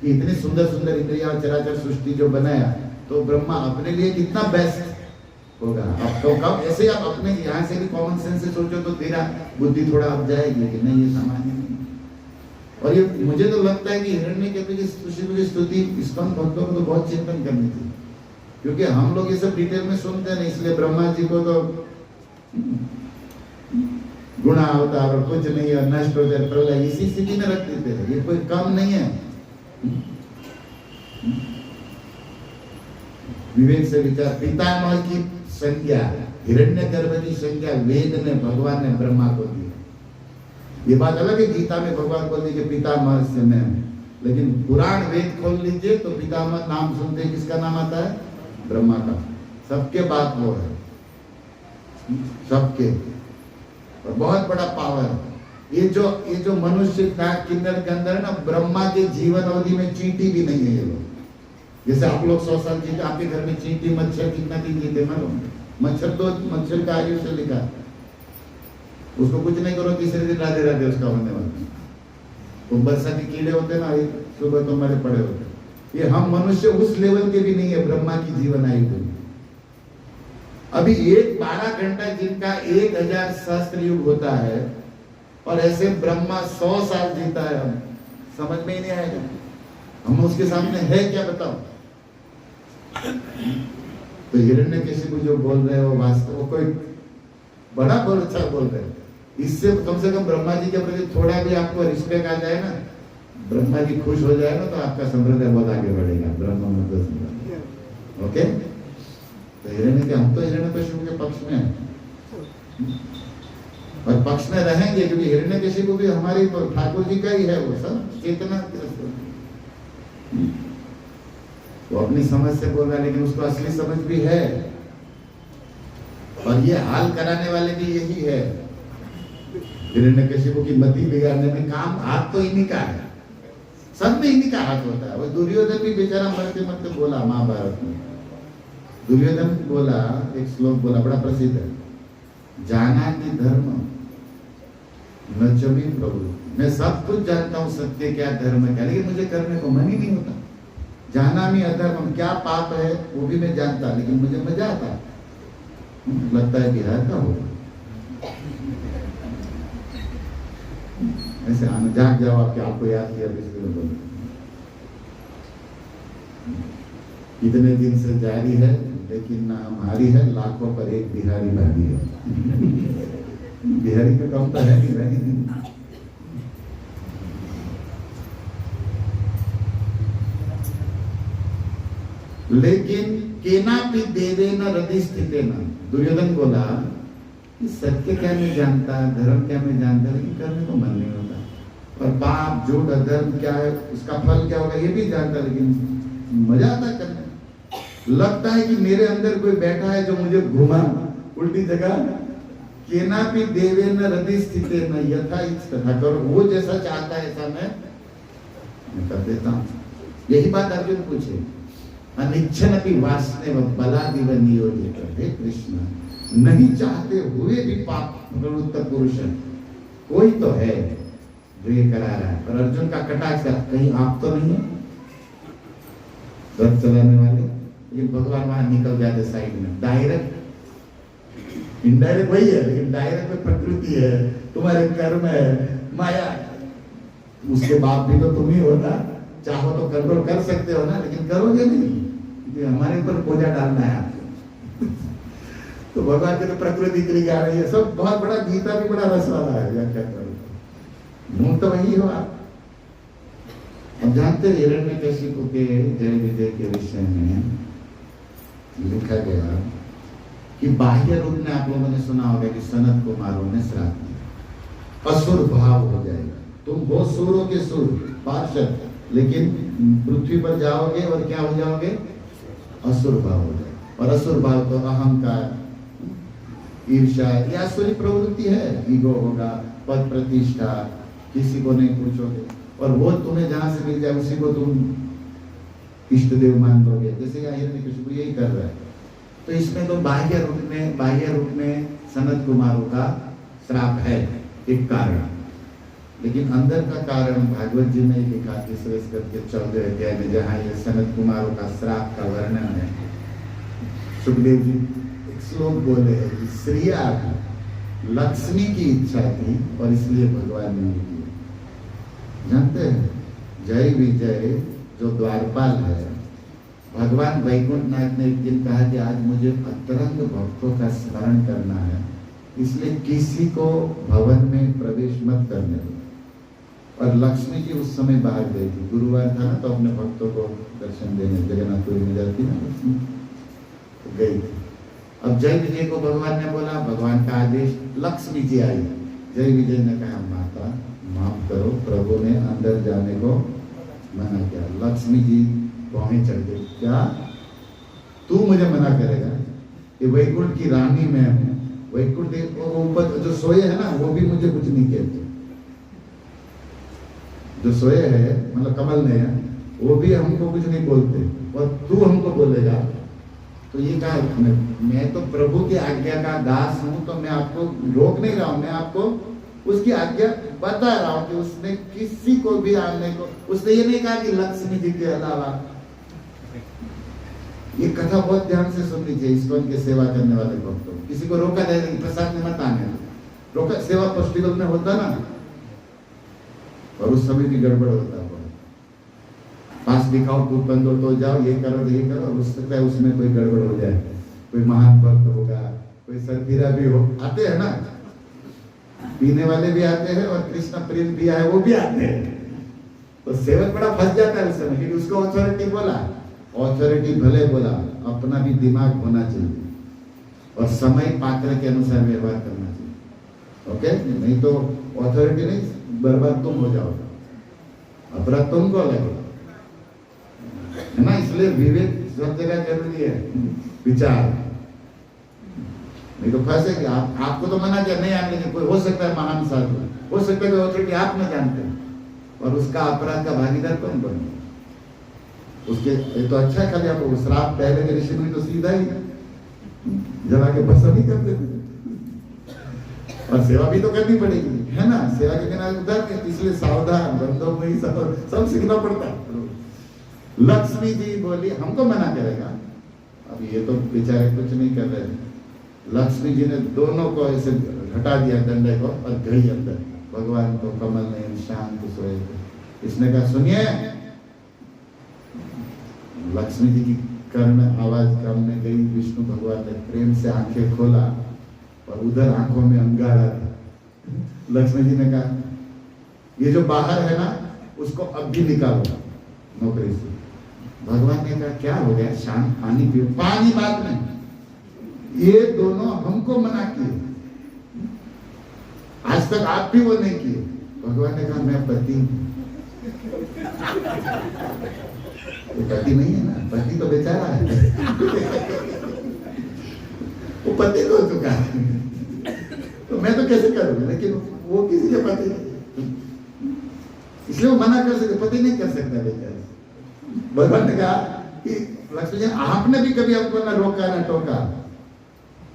कि इतनी सुंदर सुंदर इंद्रिया और चराचर सृष्टि जो बनाया, तो ब्रह्मा अपने लिए कितना बेस्ट होगा। अब तो कब ऐसे आप अपने यहाँ से भी कॉमन सेंस से सोचो तो तेरा बुद्धि थोड़ा अब जाएगी कि नहीं, ये सामान्य नहीं। और ये मुझे तो लगता है कि हिरण्यकशिपु की स्तुति इस्कॉन भक्तों को तो बहुत चिंतन करनी थी, क्योंकि हम लोग ये सब डिटेल में सुनते नहीं। इसलिए ब्रह्मा जी को तो गुणा होता और कुछ नहीं है, नष्ट हो जाए, प्रलय, इसी स्थिति में रख देते हैं। ये कोई कम नहीं है। विवेक से विचार, पितामह की संज्ञा, हिरण्यगर्भ की संज्ञा वेद ने, भगवान ने ब्रह्मा को दी। ये बात अलग है, गीता में भगवान बोलते कि पितामह से मैं, लेकिन पुराण वेद खोल लीजिए तो पितामह नाम सुनते हैं, किसका नाम आता है? ब्रह्मा का। सबके बाप वो है, सबके, और बहुत बड़ा पावर है। ये जो मनुष्य का किन्नर के अंदर है ना, ब्रह्मा के जीवन अवधि में चींटी भी नहीं है ये लोग। जैसे आप लोग 100 साल जीते, आपके घर में चींटी मच्छर कितना दिन जीते मालूम? मच्छर का आयुष्य लिखा, उसको कुछ नहीं करो, तीसरे दिन राधे राधे उसका होने वाला। तो बरसाती कीड़े होते ना, सुबह तो मरे पड़े होते। ये हम मनुष्य उस लेवल के भी नहीं है ब्रह्मा की जीवन आयु को। अभी एक 12 घंटा जिनका 1000 सहस्त्र युग होता है, और ऐसे ब्रह्मा 100 साल जीता है, हम समझ में ही नहीं आएगा। हम उसके सामने है क्या, बताओ। तो हिरण्यकशिपु जो बोल रहे हो वास्तव कोई बड़ा बहुत अच्छा बोल रहे हैं। इससे कम से कम ब्रह्मा जी के प्रति थोड़ा भी आपको रिस्पेक्ट आ जाए ना, ब्रह्मा जी खुश हो जाए ना, तो आपका संप्रदाय बहुत आगे बढ़ेगा। ब्रह्म मतलब ओके। तो हम तो हिरण्यकशिपु के पक्ष में हैं और पक्ष में रहेंगे, क्योंकि हिरण्यकशिपु भी हमारी ठाकुर जी का ही है। वो सब चेतना, वो अपनी समझ से बोल रहा है, लेकिन उसको असली समझ भी है। और ये हाल कराने वाले भी यही है। हिरण्यकशिपु की मति बिगाड़ने में काम, हाथ तो इन्हीं का है, सब में इन्हीं का हाथ होता है। वो दुर्योधन भी बेचारा मरते मरते बोला महाभारत में, दुर्योधन बोला, एक श्लोक बोला बड़ा प्रसिद्ध है, जाना कि धर्म न चमी प्रभु, मैं सब कुछ जानता हूँ सत्य क्या धर्म क्या, लेकिन मुझे करने को मन ही नहीं होता। जाना मी अधर्म, क्या पाप है वो भी मैं जानता, लेकिन मुझे मजा आता, लगता है बिहार का होगा। ऐसे आना, जाग जाओ, आपको याद किया इतने दिन से जारी है। लेकिन हमारी है लाखों पर एक बिहारी भाभी है। बिहारी का कम तो है नहीं भाई। लेकिन केनापि देवेन हृदि स्थितेन, दुर्योधन बोला कि सत्य क्या नहीं जानता, धर्म क्या नहीं जानता, लेकिन करने को मन नहीं होता, और पाप झूठ अधर्म क्या है, उसका फल क्या होगा ये भी जानता, लेकिन मजा आता करने। लगता है कि मेरे अंदर कोई बैठा है जो मुझे घुमा उल्टी जगह। केनापि देवेन हृदि स्थितेन यथा इच्छ तथा करो, वो जैसा चाहता है ऐसा मैं कर देता हूँ। यही बात अर्जुन पूछे, अनिच्छनपि वासनेव बलादिव नियोजित। हे कृष्ण, नहीं चाहते हुए भी पाप प्रवृत्त पुरुष कोई तो है जो ये करा रहा है। और अर्जुन का कटाक्ष, कहीं आप तो नहीं है रथ चलाने वाले? ये भगवान वहां निकल जाते साइड में। डायरेक्ट इनडायरेक्ट वही है, लेकिन डायरेक्ट में प्रकृति है, तुम्हारे कर्म है, माया है। उसके बाप भी तो तुम ही हो ना, चाहो तो कंट्रोल कर सकते हो ना, लेकिन करोगे नहीं, हमारे ऊपर बोझा डालना है आपको। तो भगवान की तो प्रकृति के लिए आ रही है, सब बहुत बड़ा, गीता भी बड़ा रस वाला है। क्या करो, मुंह तो वही हो आप। अब जानते हिरण्यकशिपु के जय विजय के विषय में लिखा गया कि बाह्य रूप में आप लोगों ने सुना होगा कि सनत कुमारों ने श्राप दिया, असुर भाव हो जाएगा, तुम हो सुरों के सुर पार्षद, लेकिन पृथ्वी पर जाओगे और क्या हो जाओगे? असुर भाव हो जाए। और असुर भाव तो अहंकार, ईर्ष्या, या असुरी प्रवृत्ति है। ईगो होगा, पद प्रतिष्ठा, किसी को नहीं पूछोगे, और वो तुम्हें जहां से मिल जाए उसी को तुम इष्ट देव मान दोगे, जैसे हिरण्यकशिपु यही कर रहा है। तो इसमें तो बाह्य रूप में सनत कुमारों का श्राप है एक कारण, लेकिन अंदर का कारण भागवत जी में लिखा तीसरे स्कंद के 14वें अध्याय में, जहाँ ये सनत कुमारों का श्राप का वर्णन है। सुखदेव जी एक श्लोक बोले हैं कि श्रिया लक्ष्मी की इच्छा थी और इसलिए भगवान ने की। जानते हैं जय विजय जो द्वारपाल है, भगवान वैकुंठनाथ ने एक दिन कहा कि आज मुझे अतरंग भक्तों का स्मरण करना है, इसलिए किसी को भवन में प्रवेश मत करने दो। और लक्ष्मी जी उस समय बाहर गई थी, गुरुवार था ना, तो अपने भक्तों को दर्शन देने जगन्नाथपुरी में जाती ना लक्ष्मी, तो गई थी। अब जय विजय को भगवान ने बोला, भगवान का आदेश, लक्ष्मी जी आई। जय विजय ने कहा माता माफ करो, प्रभु ने अंदर जाने को मना किया। लक्ष्मी जी भौहें चढ़ गई, क्या तू मुझे मना करेगा? ये वैकुंठ की रानी मैं हूँ, वैकुंठ ऊपर जो सोए है ना वो भी मुझे कुछ नहीं कहते, जो सोए है मतलब कमल ने वो भी हमको कुछ नहीं बोलते, और तू हमको बोलेगा? तो ये कहा, मैं तो प्रभु की आज्ञा का दास हूँ, तो मैं आपको रोक नहीं रहा हूँ, मैं आपको उसकी आज्ञा बता रहा हूँ कि उसने किसी को भी आने को, उसने ये नहीं कहा कि लक्ष्मी जी के अलावा। ये कथा बहुत ध्यान से सुननी चाहिए इस्कॉन के सेवा करने वाले भक्तों। किसी को रोका जाए कि प्रसाद में मत आने, रोका, सेवा फेस्टिवल में होता ना, और उस समय भी गड़बड़ होता है, पास दिखाओ कूपन दो तो जाओ, ये करो, और उस सकता है उसमें कोई गड़बड़ हो जाए, कोई महान भक्त होगा, कोई सरफिरा भी हो, आते हैं ना, पीने वाले भी आते हैं और कृष्ण प्रेम दिया है वो भी आते हैं। तो सेवक बड़ा फंस जाता है उस समय, क्योंकि उसको ऑथोरिटी बोला, ऑथोरिटी भले बोला, अपना भी दिमाग होना चाहिए और समय पात्र के अनुसार व्यवहार करना चाहिए। ओके, नहीं तो ऑथोरिटी नहीं, बर्बाद तुम हो जाओ, अपराध तुमको लगे, है ना। इसलिए विवेक सब जगह जरूरी है, विचार, नहीं तो फंसेगे। आपको तो मना किया नहीं आने के, कोई हो सकता है महान साधु, हो सकता है कोई ऑथोरिटी आप न जानते हैं, और उसका अपराध का भागीदार कौन बने? उसके ये तो अच्छा है, खाली आपको श्राप पहले के ऋषि मुनि तो सीधा ही जला के भस्म ही कर देते, और सेवा भी तो करनी पड़ेगी, है ना। सेवा के बिना उधर नहीं, इसलिए सावधान, बंदों में ही सब सीखना पड़ता है। लक्ष्मी जी बोली हमको मना करेगा? अब ये तो बेचारे कुछ नहीं कर रहे। लक्ष्मी जी ने दोनों को ऐसे हटा दिया डंडे को और गई अंदर। भगवान को कमल ने शांत सोए। इसने कहा सुनिए, लक्ष्मी जी की कर्ण आवाज करने गई, विष्णु भगवान ने प्रेम से आंखें खोला और उधर आंखों में अंगारा था। लक्ष्मण जी ने कहा ये जो बाहर है ना उसको अब भी निकालो नौकरी से। भगवान ने कहा क्या हो गया, शांत, पानी पियो। पानी बात में, ये दोनों हमको मना किए, आज तक आप भी वो नहीं किए। भगवान ने कहा मैं पति हूं। वो पति नहीं है ना, पति तो बेचारा है। वो पति तो हो चुका है, तो मैं तो कैसे करूंगा, लेकिन वो किसी के पति नहीं, इसलिए वो मना कर सकते, पति नहीं कर सकता बेचारा। भगवान ने कहा कि लक्ष्मण जी आपने भी कभी हमको ना रोका ना टोका,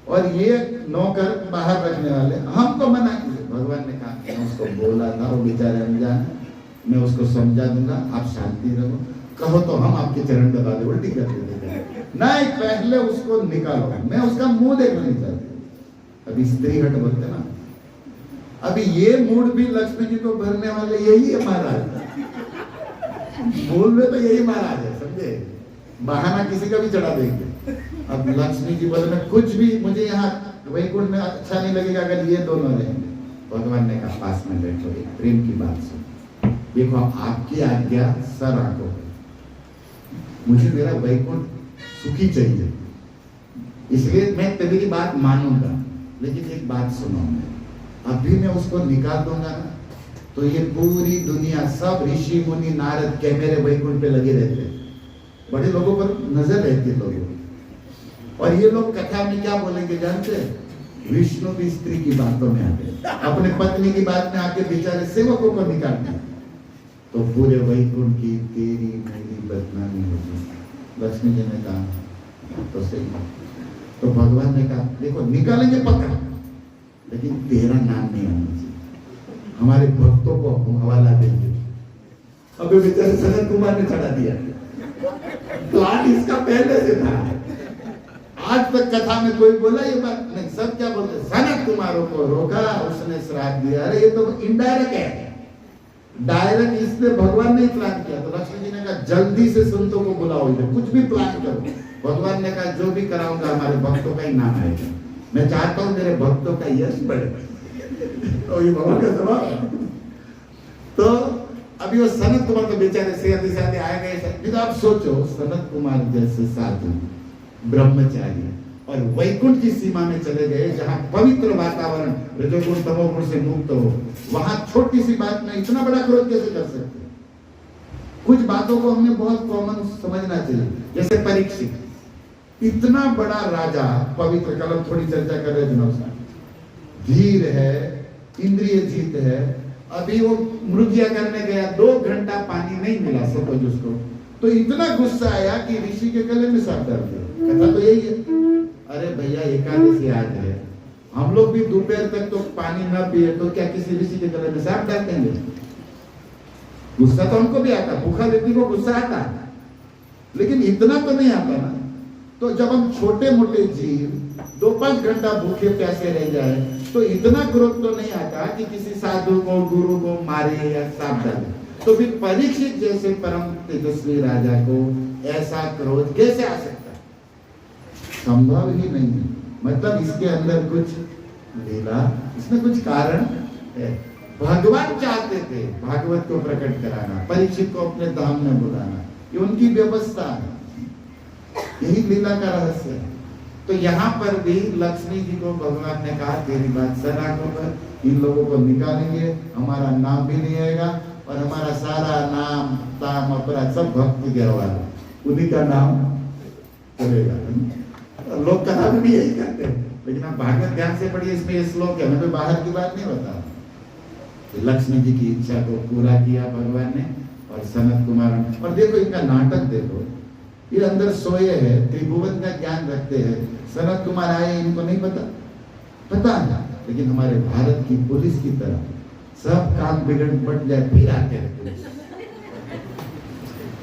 और ये नौकर बाहर रखने वाले हमको मना किए। भगवान ने कहा मैं उसको बोला था, वो बेचारे अनजान, मैं उसको समझा दूंगा, आप शांति रहो, कहो तो हम आपके चरण दबा दे, उल्टी कर देते नहीं, पहले उसको निकालो, मैं उसका मुंह देखना नहीं चाहती। अभी स्त्री हट बोलते ना, अभी ये मूड भी लक्ष्मी जी को भरने वाले यही है महाराज, मूल में तो यही महाराज है, समझे, बहाना किसी का भी चढ़ा देंगे। अब लक्ष्मी जी बोले मैं कुछ भी, मुझे यहाँ वैकुंठ में अच्छा नहीं लगेगा अगर ये दोनों रहेंगे। भगवान ने कहा पास में बैठो, एक प्रेम की बात सुन, देखो आपकी आज्ञा सर आंखों पे, मुझे मेरा वैकुंठ सुखी चाहिए, इसलिए मैं तेरी बात मानूंगा, लेकिन एक बात सुनो, अभी मैं उसको निकाल दूंगा ना तो ये पूरी दुनिया, सब ऋषि मुनि नारद के मेरे वैकुंठ पे लगे रहते, बड़े लोगों पर नजर रहती है लोगों, और ये लोग कथा में क्या बोलेंगे जानते हैं, विष्णु भी स्त्री की बातों में आते, अपने पत्नी की बात में आके बेचारे सेवकों को निकालते, तो पूरे वैकुंठ की तेरी मेरी बदनामी होगी। लक्ष्मी जी ने कहा तो सही, तो भगवान ने कहा देखो निकालेंगे पक्का, लेकिन तेरा नाम नहीं आना चाहिए, हमारे भक्तों को हवाला देंगे। अबे बेचारे सनत कुमार ने चढ़ा दिया, प्लान इसका पहले से था, आज तक कथा में कोई बोला ये बात नहीं, सब क्या बोलते, सनत कुमारों को रोका, उसने श्राप दिया, अरे ये तो इनडायरेक्ट है, डायरेक्ट इसने भगवान ने प्लान किया। तो लक्ष्मी जी ने कहा जल्दी से संतों को बुलाओ, इधर कुछ भी प्लान करो। भगवान ने कहा जो भी कराऊंगा हमारे भक्तों का ही नाम आएगा, मैं चाहता हूं मेरे भक्तों का यश बढ़े। तो ये भगवान का जवाब। तो अभी वो सनत कुमार तो बेचारे सेहत साथ आए गए, तो आप सोचो सनत कुमार जैसे साधु ब्रह्मचारी और वैकुंठ की सीमा में चले गए, जहां पवित्र वातावरण रजोगुण तमोगुण से मुक्त हो, वहां छोटी सी बात में इतना बड़ा क्रोध कैसे कर सकते? कुछ बातों को हमें बहुत कॉमन समझना चाहिए, जैसे परीक्षित, इतना बड़ा राजा, पवित्र, कल थोड़ी चर्चा कर रहे थे, धीर है, इंद्रिय जीत है, अभी वो मृगया करने गया, 2 घंटा पानी नहीं मिला सपोज उसको, तो इतना गुस्सा आया कि ऋषि के गले में सांप डाल दिया। कथा तो यही है, अरे भैया एकादशी आज है, हम लोग भी दोपहर तक तो पानी ना पिए तो क्या किसी ऋषि के गले में सांप डाल देंगे? गुस्सा तो हमको भी आता, भूखा व्यक्ति को गुस्सा आता, लेकिन इतना तो नहीं आता ना। तो जब हम छोटे मोटे जीव 2-5 घंटा भूखे प्यासे रह जाए तो इतना क्रोध तो नहीं आता कि किसी साधु को, गुरु को मारे या सांप डाले। तो फिर परीक्षित जैसे परम तेजस्वी राजा को ऐसा क्रोध कैसे आ सकता? संभव ही नहीं है। मतलब इसके अंदर कुछ लीला, इसमें कुछ कारण है। भगवान चाहते थे भागवत को प्रकट कराना, परीक्षित को अपने धाम में बुलाना, ये उनकी व्यवस्था है, यही लीला का रहस्य है। तो यहाँ पर भी लक्ष्मी जी को भगवान ने कहा तेरी बात सना होकर, इन लोगों को निकालेंगे, हमारा नाम भी नहीं आएगा और हमारा सारा नाम ताम अपराध सब भक्ति के हवाले, उन्हीं का नाम चलेगा। लोग कथा में भी यही करते हैं, लेकिन आप भागवत ध्यान से पढ़िए, इसमें ये श्लोक है, हमें बाहर की बात नहीं बता। तो लक्ष्मी जी की इच्छा को पूरा किया भगवान ने, और सनत कुमार, और देखो इनका नाटक देखो, ये अंदर सोए हैं, त्रिभुवन का ज्ञान रखते हैं, सनत कुमार आए इनको नहीं पता है, लेकिन हमारे भारत की पुलिस की तरह सब काम बिगड़ पट जाए फिर आते हैं पुलिस,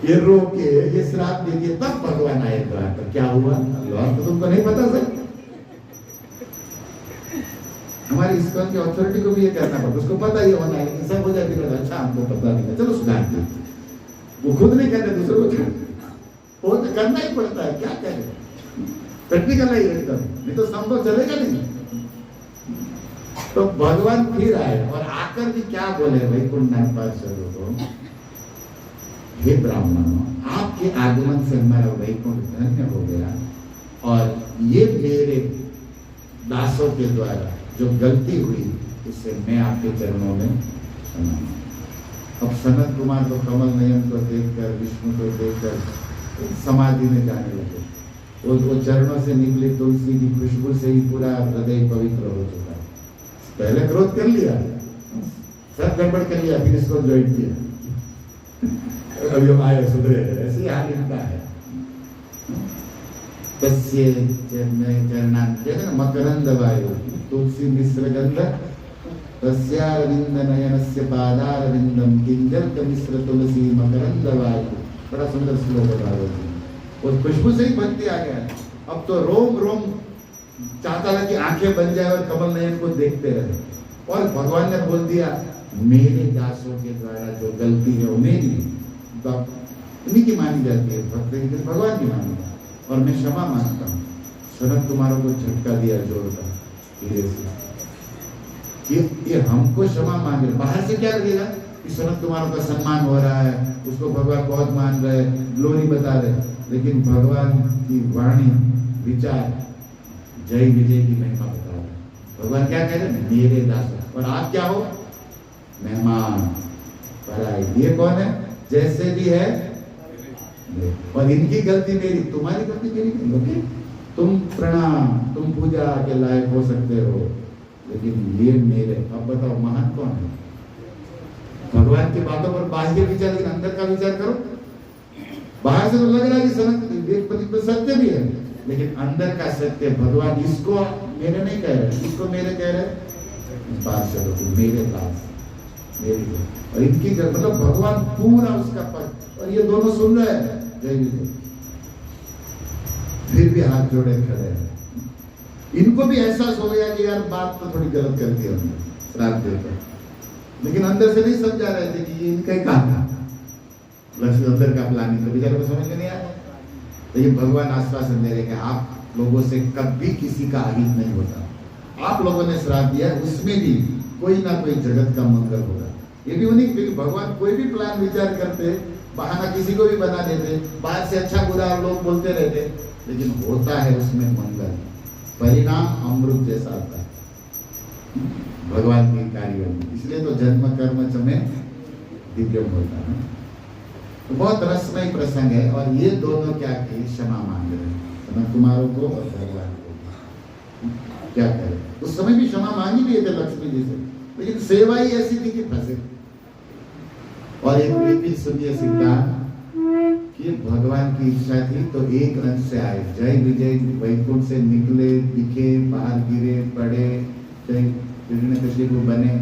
ये रोके, ये श्राप दे दिए, तब भगवान आए द्वार पर। क्या हुआ तो तुमको नहीं पता सर? हमारी इस्कॉन की अथॉरिटी को भी ये करना पड़ता, उसको पता ही होना है, लेकिन सब हो जाए, अच्छा हमको पता नहीं है, चलो सुधार दे, वो खुद नहीं कहते दूसरे को छोड़। वो तो करना ही पड़ता है, क्या करें, प्रैक्टिकल है एकदम, नहीं तो संभव चलेगा नहीं। तो भगवान फिर आए और आकर भी क्या बोले वैकुंठनाथ पार्षदों को, हे ब्राह्मणों, आपके आगमन से हमारा वैकुंठ धन्य हो गया और ये मेरे दासों के द्वारा जो गलती हुई इससे मैं आपके चरणों में क्षमा मांगता। अब सनत कुमार तो कमल नयन को देखकर, विष्णु को देखकर समाधि में जाने लगे। वो चरणों से निकली तुलसी की खुशबू से ही पूरा हृदय पवित्र हो चुका है। पहले क्रोध कर लिया, सब गड़बड़ कर लिया, फिर इसको ज्वाइन किया, अभी हम आए सुधरे, ऐसी हाल इनका है। तस्य चरणान कहते हैं मकरंद वायु तुलसी मिश्र गंध तस्यारविंद नयनस्य पादारविंदम किंजल मिश्र तुलसी मकरंद वायु। बड़ा सुंदर श्लोक है, उस खुशबू से ही भक्ति आ गया। अब तो रोम रोम चाहता था कि आंखें बन जाए और कमल नयन को देखते रहे। और भगवान ने बोल दिया मेरे दासों के द्वारा जो गलती है उन्हें उन्हीं की मानी जाती है, भक्त की भगवान की मानी जाती है। और मैं क्षमा मांगता हूँ। सनत कुमारों को झटका दिया जोरदार धीरे से, ये हमको क्षमा मांगे। बाहर से क्या लगेगा कि सनत कुमारों का सम्मान हो रहा है, उसको भगवान बहुत मान रहे, ग्लोरी बता रहे, लेकिन भगवान की वाणी विचार जय विजय की महिमा बता रहे। भगवान क्या कह रहे हैं, मेरे दास, और आप क्या हो, मेहमान पराई। ये कौन है, जैसे भी है, और इनकी गलती मेरी, तुम्हारी गलती मेरी नहीं। ओके, तुम प्रणाम, तुम पूजा के लायक हो सकते हो, लेकिन ये मेरे। अब बताओ महान कौन है, भगवान की बातों पर बाह्य विचार, लेकिन अंदर का विचार करो। बाहर से तो लग रहा है कि सनत सत्य भी है, लेकिन अंदर का सत्य भगवान इसको मेरे नहीं कह रहे, इसको मेरे कह रहे, पार्षद हो मेरे पास मेरी। और इनकी मतलब भगवान पूरा उसका पद, और ये दोनों सुन रहे हैं जय विजय, फिर भी हाथ जोड़े खड़े हैं। इनको भी एहसास हो गया कि यार बात तो थोड़ी गलत कर दी हमने श्राद्ध देकर, लेकिन अंदर से नहीं समझा रहे थे कि ये इनका ही काम था। लक्ष्मी अंदर का प्लानिंग तो बेचारे को समझ में नहीं आया, लेकिन भगवान आश्वासन दे रहे कि आप लोगों से कभी किसी का अहित नहीं होता। आप लोगों ने श्राद्ध दिया, उसमें भी कोई ना कोई जगत का मंगल होगा। ये भी उन्हीं, क्योंकि भगवान कोई भी प्लान विचार करते, बहाना किसी को भी बना देते, बाहर से अच्छा बुरा लोग बोलते रहते, लेकिन होता है उसमें मंगल, परिणाम अमृत जैसा आता है भगवान के कार्यों में। इसलिए तो जन्म कर्म में दिव्यम होता है। तो बहुत रसमय प्रसंग है। और ये दोनों क्या किए, क्षमा मांग रहे सनत कुमारों को और भगवान को। क्या करें, उस समय भी क्षमा मांगी लिए थे लक्ष्मी जी से, लेकिन सेवा ही ऐसी थी कि फंसे। और एक भी सुनिए सिद्धांत कि भगवान की इच्छा थी तो एक अंश से आए, जय विजय वैकुंठ से निकले, दिखे, बाहर गिरे, पड़े, हिरण्यकशिपु बने,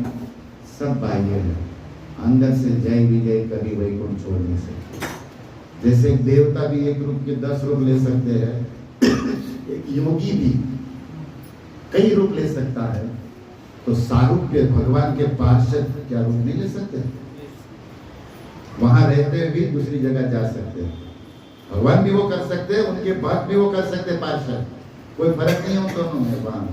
सब बाह्य है। अंदर से जय विजय कभी वैकुंठ छोड़ने से। जैसे एक देवता भी एक रूप के 10 रूप ले सकते हैं, एक योगी भी कई रूप ले सकता है, तो सारूप्य भगवान के पार्षद क्या रूप नहीं ले सकते? वहां रहते हुए भी दूसरी जगह जा सकते हैं। भगवान भी वो कर सकते हैं, उनके भक्त भी वो कर सकते हैं, पार्षद, कोई फर्क नहीं हो दोनों में वहां।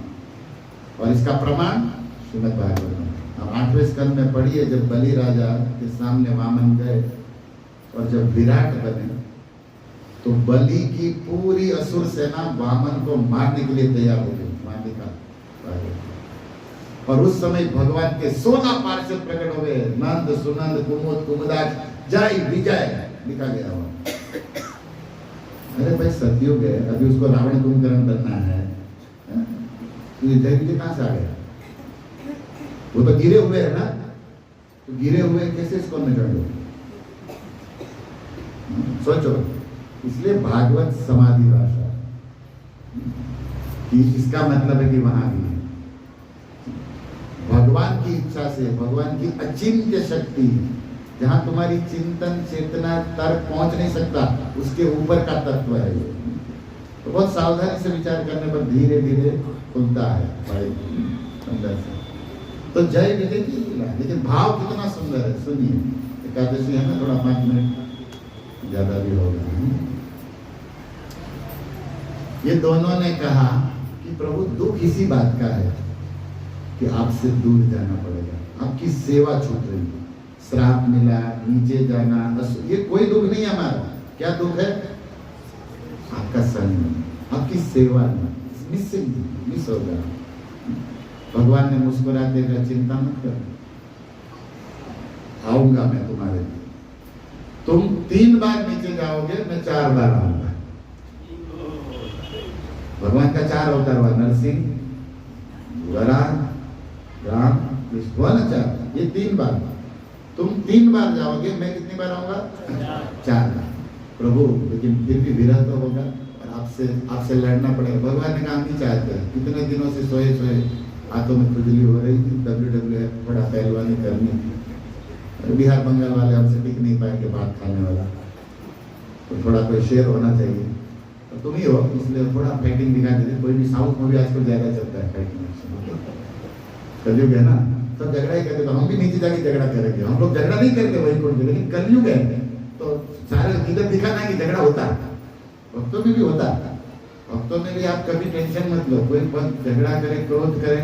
और इसका प्रमाण श्रीमद् भागवत में अब 8वें स्कंद में पढ़िए, जब बलि राजा के सामने वामन गए और जब विराट बने, तो बलि की पूरी असुर सेना वामन को मारने के लिए तैयार हो गई, मारने का। और उस समय भगवान के 16 पार्षद प्रकट हो गए, नंद, सुनंद, कुमुद, कुमुदाक्ष, जय विजय लिखा गया हुआ। अरे भाई सतयुग है, अभी उसको रावण कुंभकर्ण बनना है, जय विजय कहां से आ गया? वो तो गिरे हुए है ना, तो गिरे हुए कैसे इसको निकल लो? सोचो। इसलिए भागवत समाधि भाषा, इसका मतलब है कि वहां भी भगवान की इच्छा से, भगवान की अचिंत्य शक्ति, जहां तुम्हारी चिंतन चेतना तर्क पहुंच नहीं सकता, उसके ऊपर का तत्व है। तो बहुत सावधानी से विचार करने पर धीरे धीरे खुलता है भाई अंदर से। तो जय विजय की लीला, लेकिन भाव कितना सुंदर है, सुनिए। एकादशी है ना, थोड़ा 5 मिनट ज्यादा भी होगा। ये दोनों ने कहा कि प्रभु दुख इसी बात का है कि आपसे दूर जाना पड़ेगा, आपकी सेवा छूट रही है, श्राप मिला, नीचे जाना, ये कोई दुख नहीं हमारा। क्या दुख है? आपका संग, आपकी सेवा मिस हो गया। भगवान ने मुस्कुराते कहा चिंता मत कर, आऊंगा मैं तुम्हारे लिए। तुम 3 बार नीचे जाओगे, मैं 4 बार आऊंगा। भगवान का 4 अवतार हुआ, नरसिंह, वराह, राम, कृष्ण हुआ ना 4, ये 3 बार। तुम 3 बार जाओगे, मैं कितनी बार आऊंगा? 4 बार। प्रभु लेकिन फिर भी विरह तो होगा और आपसे लड़ना पड़ेगा। भगवान ने कहा नहीं चाहते, कितने दिनों से सोए हाथों में खुजली हो रही थी, WWF थोड़ा पहलवानी करनी थी, बिहार बंगाल वाले हमसे टिक नहीं पाएंगे बात खाने वाला, तो थोड़ा कोई शेयर होना चाहिए, तो तुम ही हो, इसलिए थोड़ा फाइटिंग दिखा देते। कोई भी साउथ मूवी आजकल ज्यादा चलता है फाइटिंग, कलयुग है ना, सब झगड़ा ही करते, तो हम भी नीचे जाके झगड़ा करेंगे। हम लोग झगड़ा नहीं करते वही कोई, लेकिन कलयुग है तो सारे इधर दिखाना है कि झगड़ा होता है, भक्तों में भी होता है। भक्तों में भी आप कभी टेंशन मत लो, कोई भक्त झगड़ा करे, क्रोध करे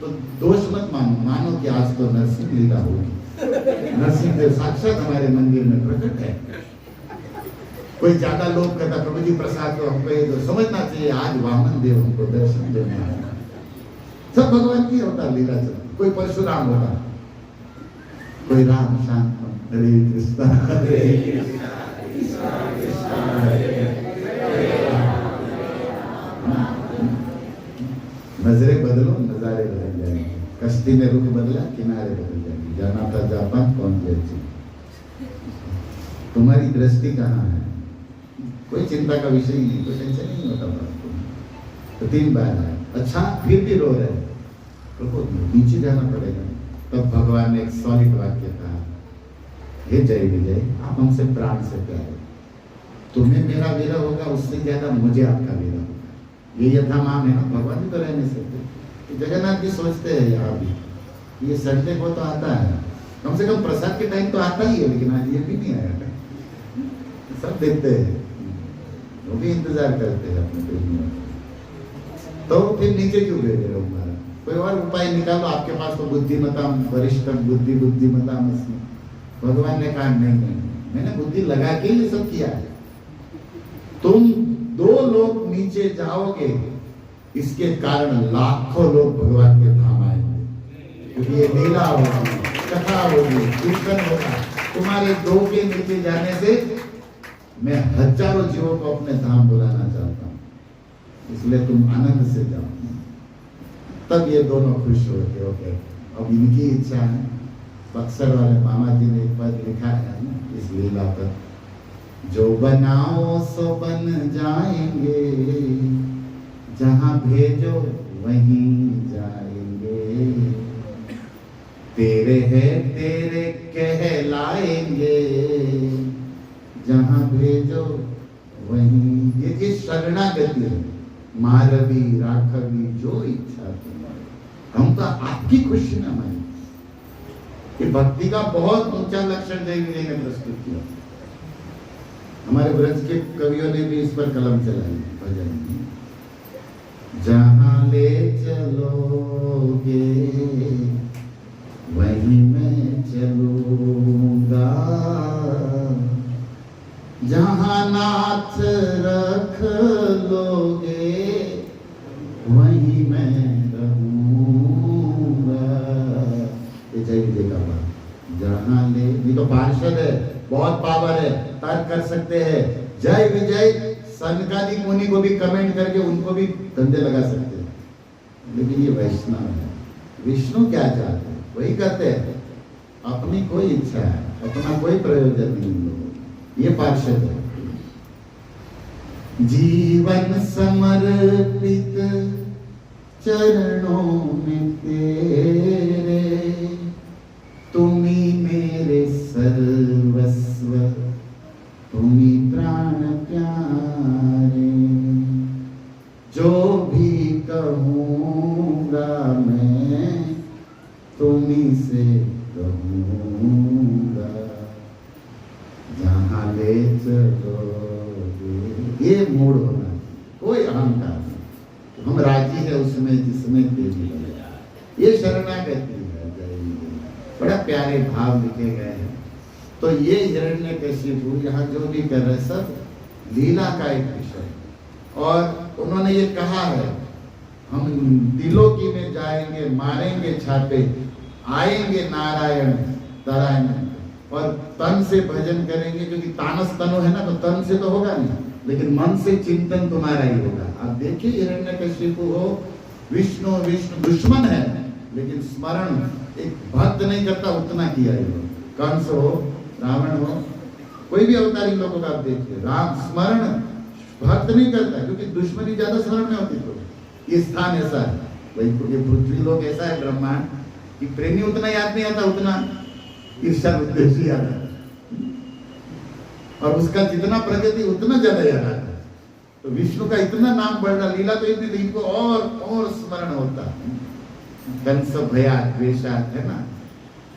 तो दोष मत मानो कि आज तो नरसिंह लीला होगी, नरसिंह देव साक्षात हमारे मंदिर में प्रकट है। कोई ज्यादा लोभ करता, प्रभु जी प्रसाद तो हमको ये समझना चाहिए आज वामन देव हमको दर्शन देना है। सब भगवान की होता लीला चलती, कोई परशुराम होता, कोई राम शांत, हरे कृष्णा हरे कृष्णा कृष्णा कृष्णा हरे नजरे बदलो नजारे बदल जाएंगे, कश्ती में रुख बदला किनारे बदल जाएंगे, जाना था जापान कौन जाए। तुम्हारी दृष्टि कहाँ है? कोई चिंता का विषय नहीं, कोई टेंशन नहीं होता आपको। तो 3 बार है, अच्छा फिर भी रो रहे, तो नीचे जाना पड़ेगा। तब भगवान ने एक सॉलिड वाक्य कहा, हे जय विजय, आप हमसे प्राण से प्यारे, तुम्हें मेरा विरह होगा, उससे ज्यादा मुझे आपका विरह होगा। ये यथामान है ना, भगवान भी तो रह नहीं सकते। जगन्नाथ भी सोचते हैं यहाँ भी, ये संडे को तो आता है, कम से कम प्रसाद के टाइम तो आता ही है, लेकिन आज ये भी नहीं आया। सब देखते हैं, वो भी इंतजार करते हैं अपने प्रेमियों। तो फिर नीचे क्यों भेज रहे हो हमारा? कोई और उपाय निकालो, आपके पास तो बुद्धिमता वरिष्ठ बुद्धिमता में। भगवान ने कहा नहीं, मैंने बुद्धि लगा के ये सब किया है। तुम 2 लोग नीचे जाओगे, इसके कारण लाखों लोग भगवान के धाम आएंगे, क्योंकि ये लीला होगी, कथा होगी, कीर्तन होगा। तुम्हारे 2 के नीचे जाने से मैं हजारों जीवों को अपने धाम बुलाना चाहता हूँ, इसलिए तुम आनंद से जाओ। तब ये दोनों खुश होते होंगे। अब इनकी इच्छा है, बक्सर वाले मामा जी ने एक पद लिखा है इस लीला पर, जो बनाओ सो बन जाएंगे, जहां भेजो वहीं जाएंगे, तेरे है तेरे कहलाएंगे, जहां भेजो वहीं। ये शरणागति है, मारवी राखवी जो इच्छा तुम्हारी। हम तो आपकी खुशी में हमारी, ये भक्ति का बहुत ऊंचा लक्षण जय विजय ने प्रस्तुत किया। हमारे ब्रज के कवियों ने भी इस पर कलम चलाई भजन, जहां ले चलोगे वहीं मैं चलूंगा, जहां नाथ रख लोगे वहीं मैं रहूंगा। ये जय विजय का बात, जहां ले, ये तो पार्षद है, बहुत पावर है, तर्क कर सकते हैं। जय विजय सनकादिक मुनि को भी कमेंट करके उनको भी धंधे लगा सकते हैं, लेकिन ये वैष्णव है। विष्णु क्या चाहते हैं वही करते हैं, अपनी कोई इच्छा है, अपना कोई प्रयोजन नहीं इन लोगों। ये पार्षद है। जीवन समर्पित चरणों में तेरे, तुम्ही मेरे सर्वस्व, तुम्ही प्राण प्यारे, जो भी कहूँगा मैं तुम्ही से कहूँगा, जहाँ ले चलोगे। ये मूड होना, कोई अहंकार उसमें तेजी है। ये शरणागति है। बड़ा प्यारे भाव लिखे गए हैं। तो ये हिरण्यकशिपु यहाँ जो भी कर रहे सब लीला का एक विषय, और उन्होंने ये कहा है हम दिलों की में जाएंगे, मारेंगे छापे, आएंगे नारायण तरायण, और तन से भजन करेंगे, क्योंकि तानस तनो है ना, तो तन से तो होगा नहीं, लेकिन मन से चिंतन तुम्हारा ही होगा। आप देखिए हिरण्यकशिपु हो, विष्णु दुश्मन है, लेकिन स्मरण एक भक्त नहीं करता उतना किया है। कंस हो, रावण हो, कोई भी अवतारी लोगों का आप देखिए, राम स्मरण भक्त नहीं करता, क्योंकि दुश्मनी ज्यादा स्मरण में होती। तो ये स्थान ऐसा है, वही ये पृथ्वी लोग ऐसा है ब्रह्मांड कि प्रेमी उतना याद नहीं आता उतना ईर्षा उद्देश्य याद आता, और उसका जितना प्रगति उतना ज्यादा याद आता है। तो विष्णु का इतना नाम बढ़ रहा, लीला तो इतनी, इनको और स्मरण होता। कंस भयात द्वेषात है ना,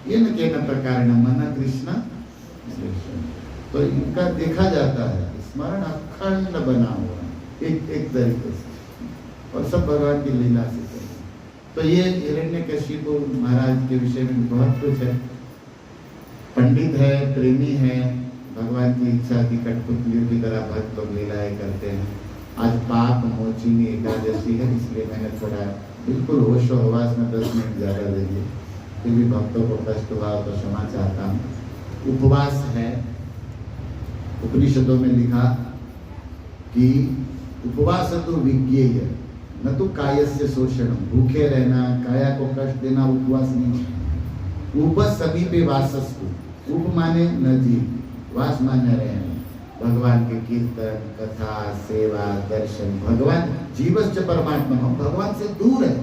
ये न के न प्रकार न मन कृष्ण, तो इनका देखा जाता है स्मरण अखंड बना हुआ एक तरीके से, और सब भगवान की लीला से। तो ये हिरण्यकशिपु महाराज के विषय में बहुत कुछ है। पंडित है, प्रेमी है, भगवान की इच्छा की कठपुतलियों की तरह भक्त लोग लीलाएं करते हैं। आज पाप मोचिनी एकादशी है, इसलिए मैंने थोड़ा बिल्कुल होशो हवास में 10 मिनट ज्यादा दे दिए, फिर भी भक्तों को कष्ट हुआ तो क्षमा चाहता हूँ। उपवास है, उपनिषदों में लिखा कि उपवास तो विज्ञेय न तो काय से शोषण, भूखे रहना, काया को कष्ट देना उपवास नहीं। उप समीपे वासस्तु, उप माने नजीक, वास माने रहना, भगवान के कीर्तन, कथा, सेवा, दर्शन, भगवान जीवश्च परमात्मा, भगवान से दूर है।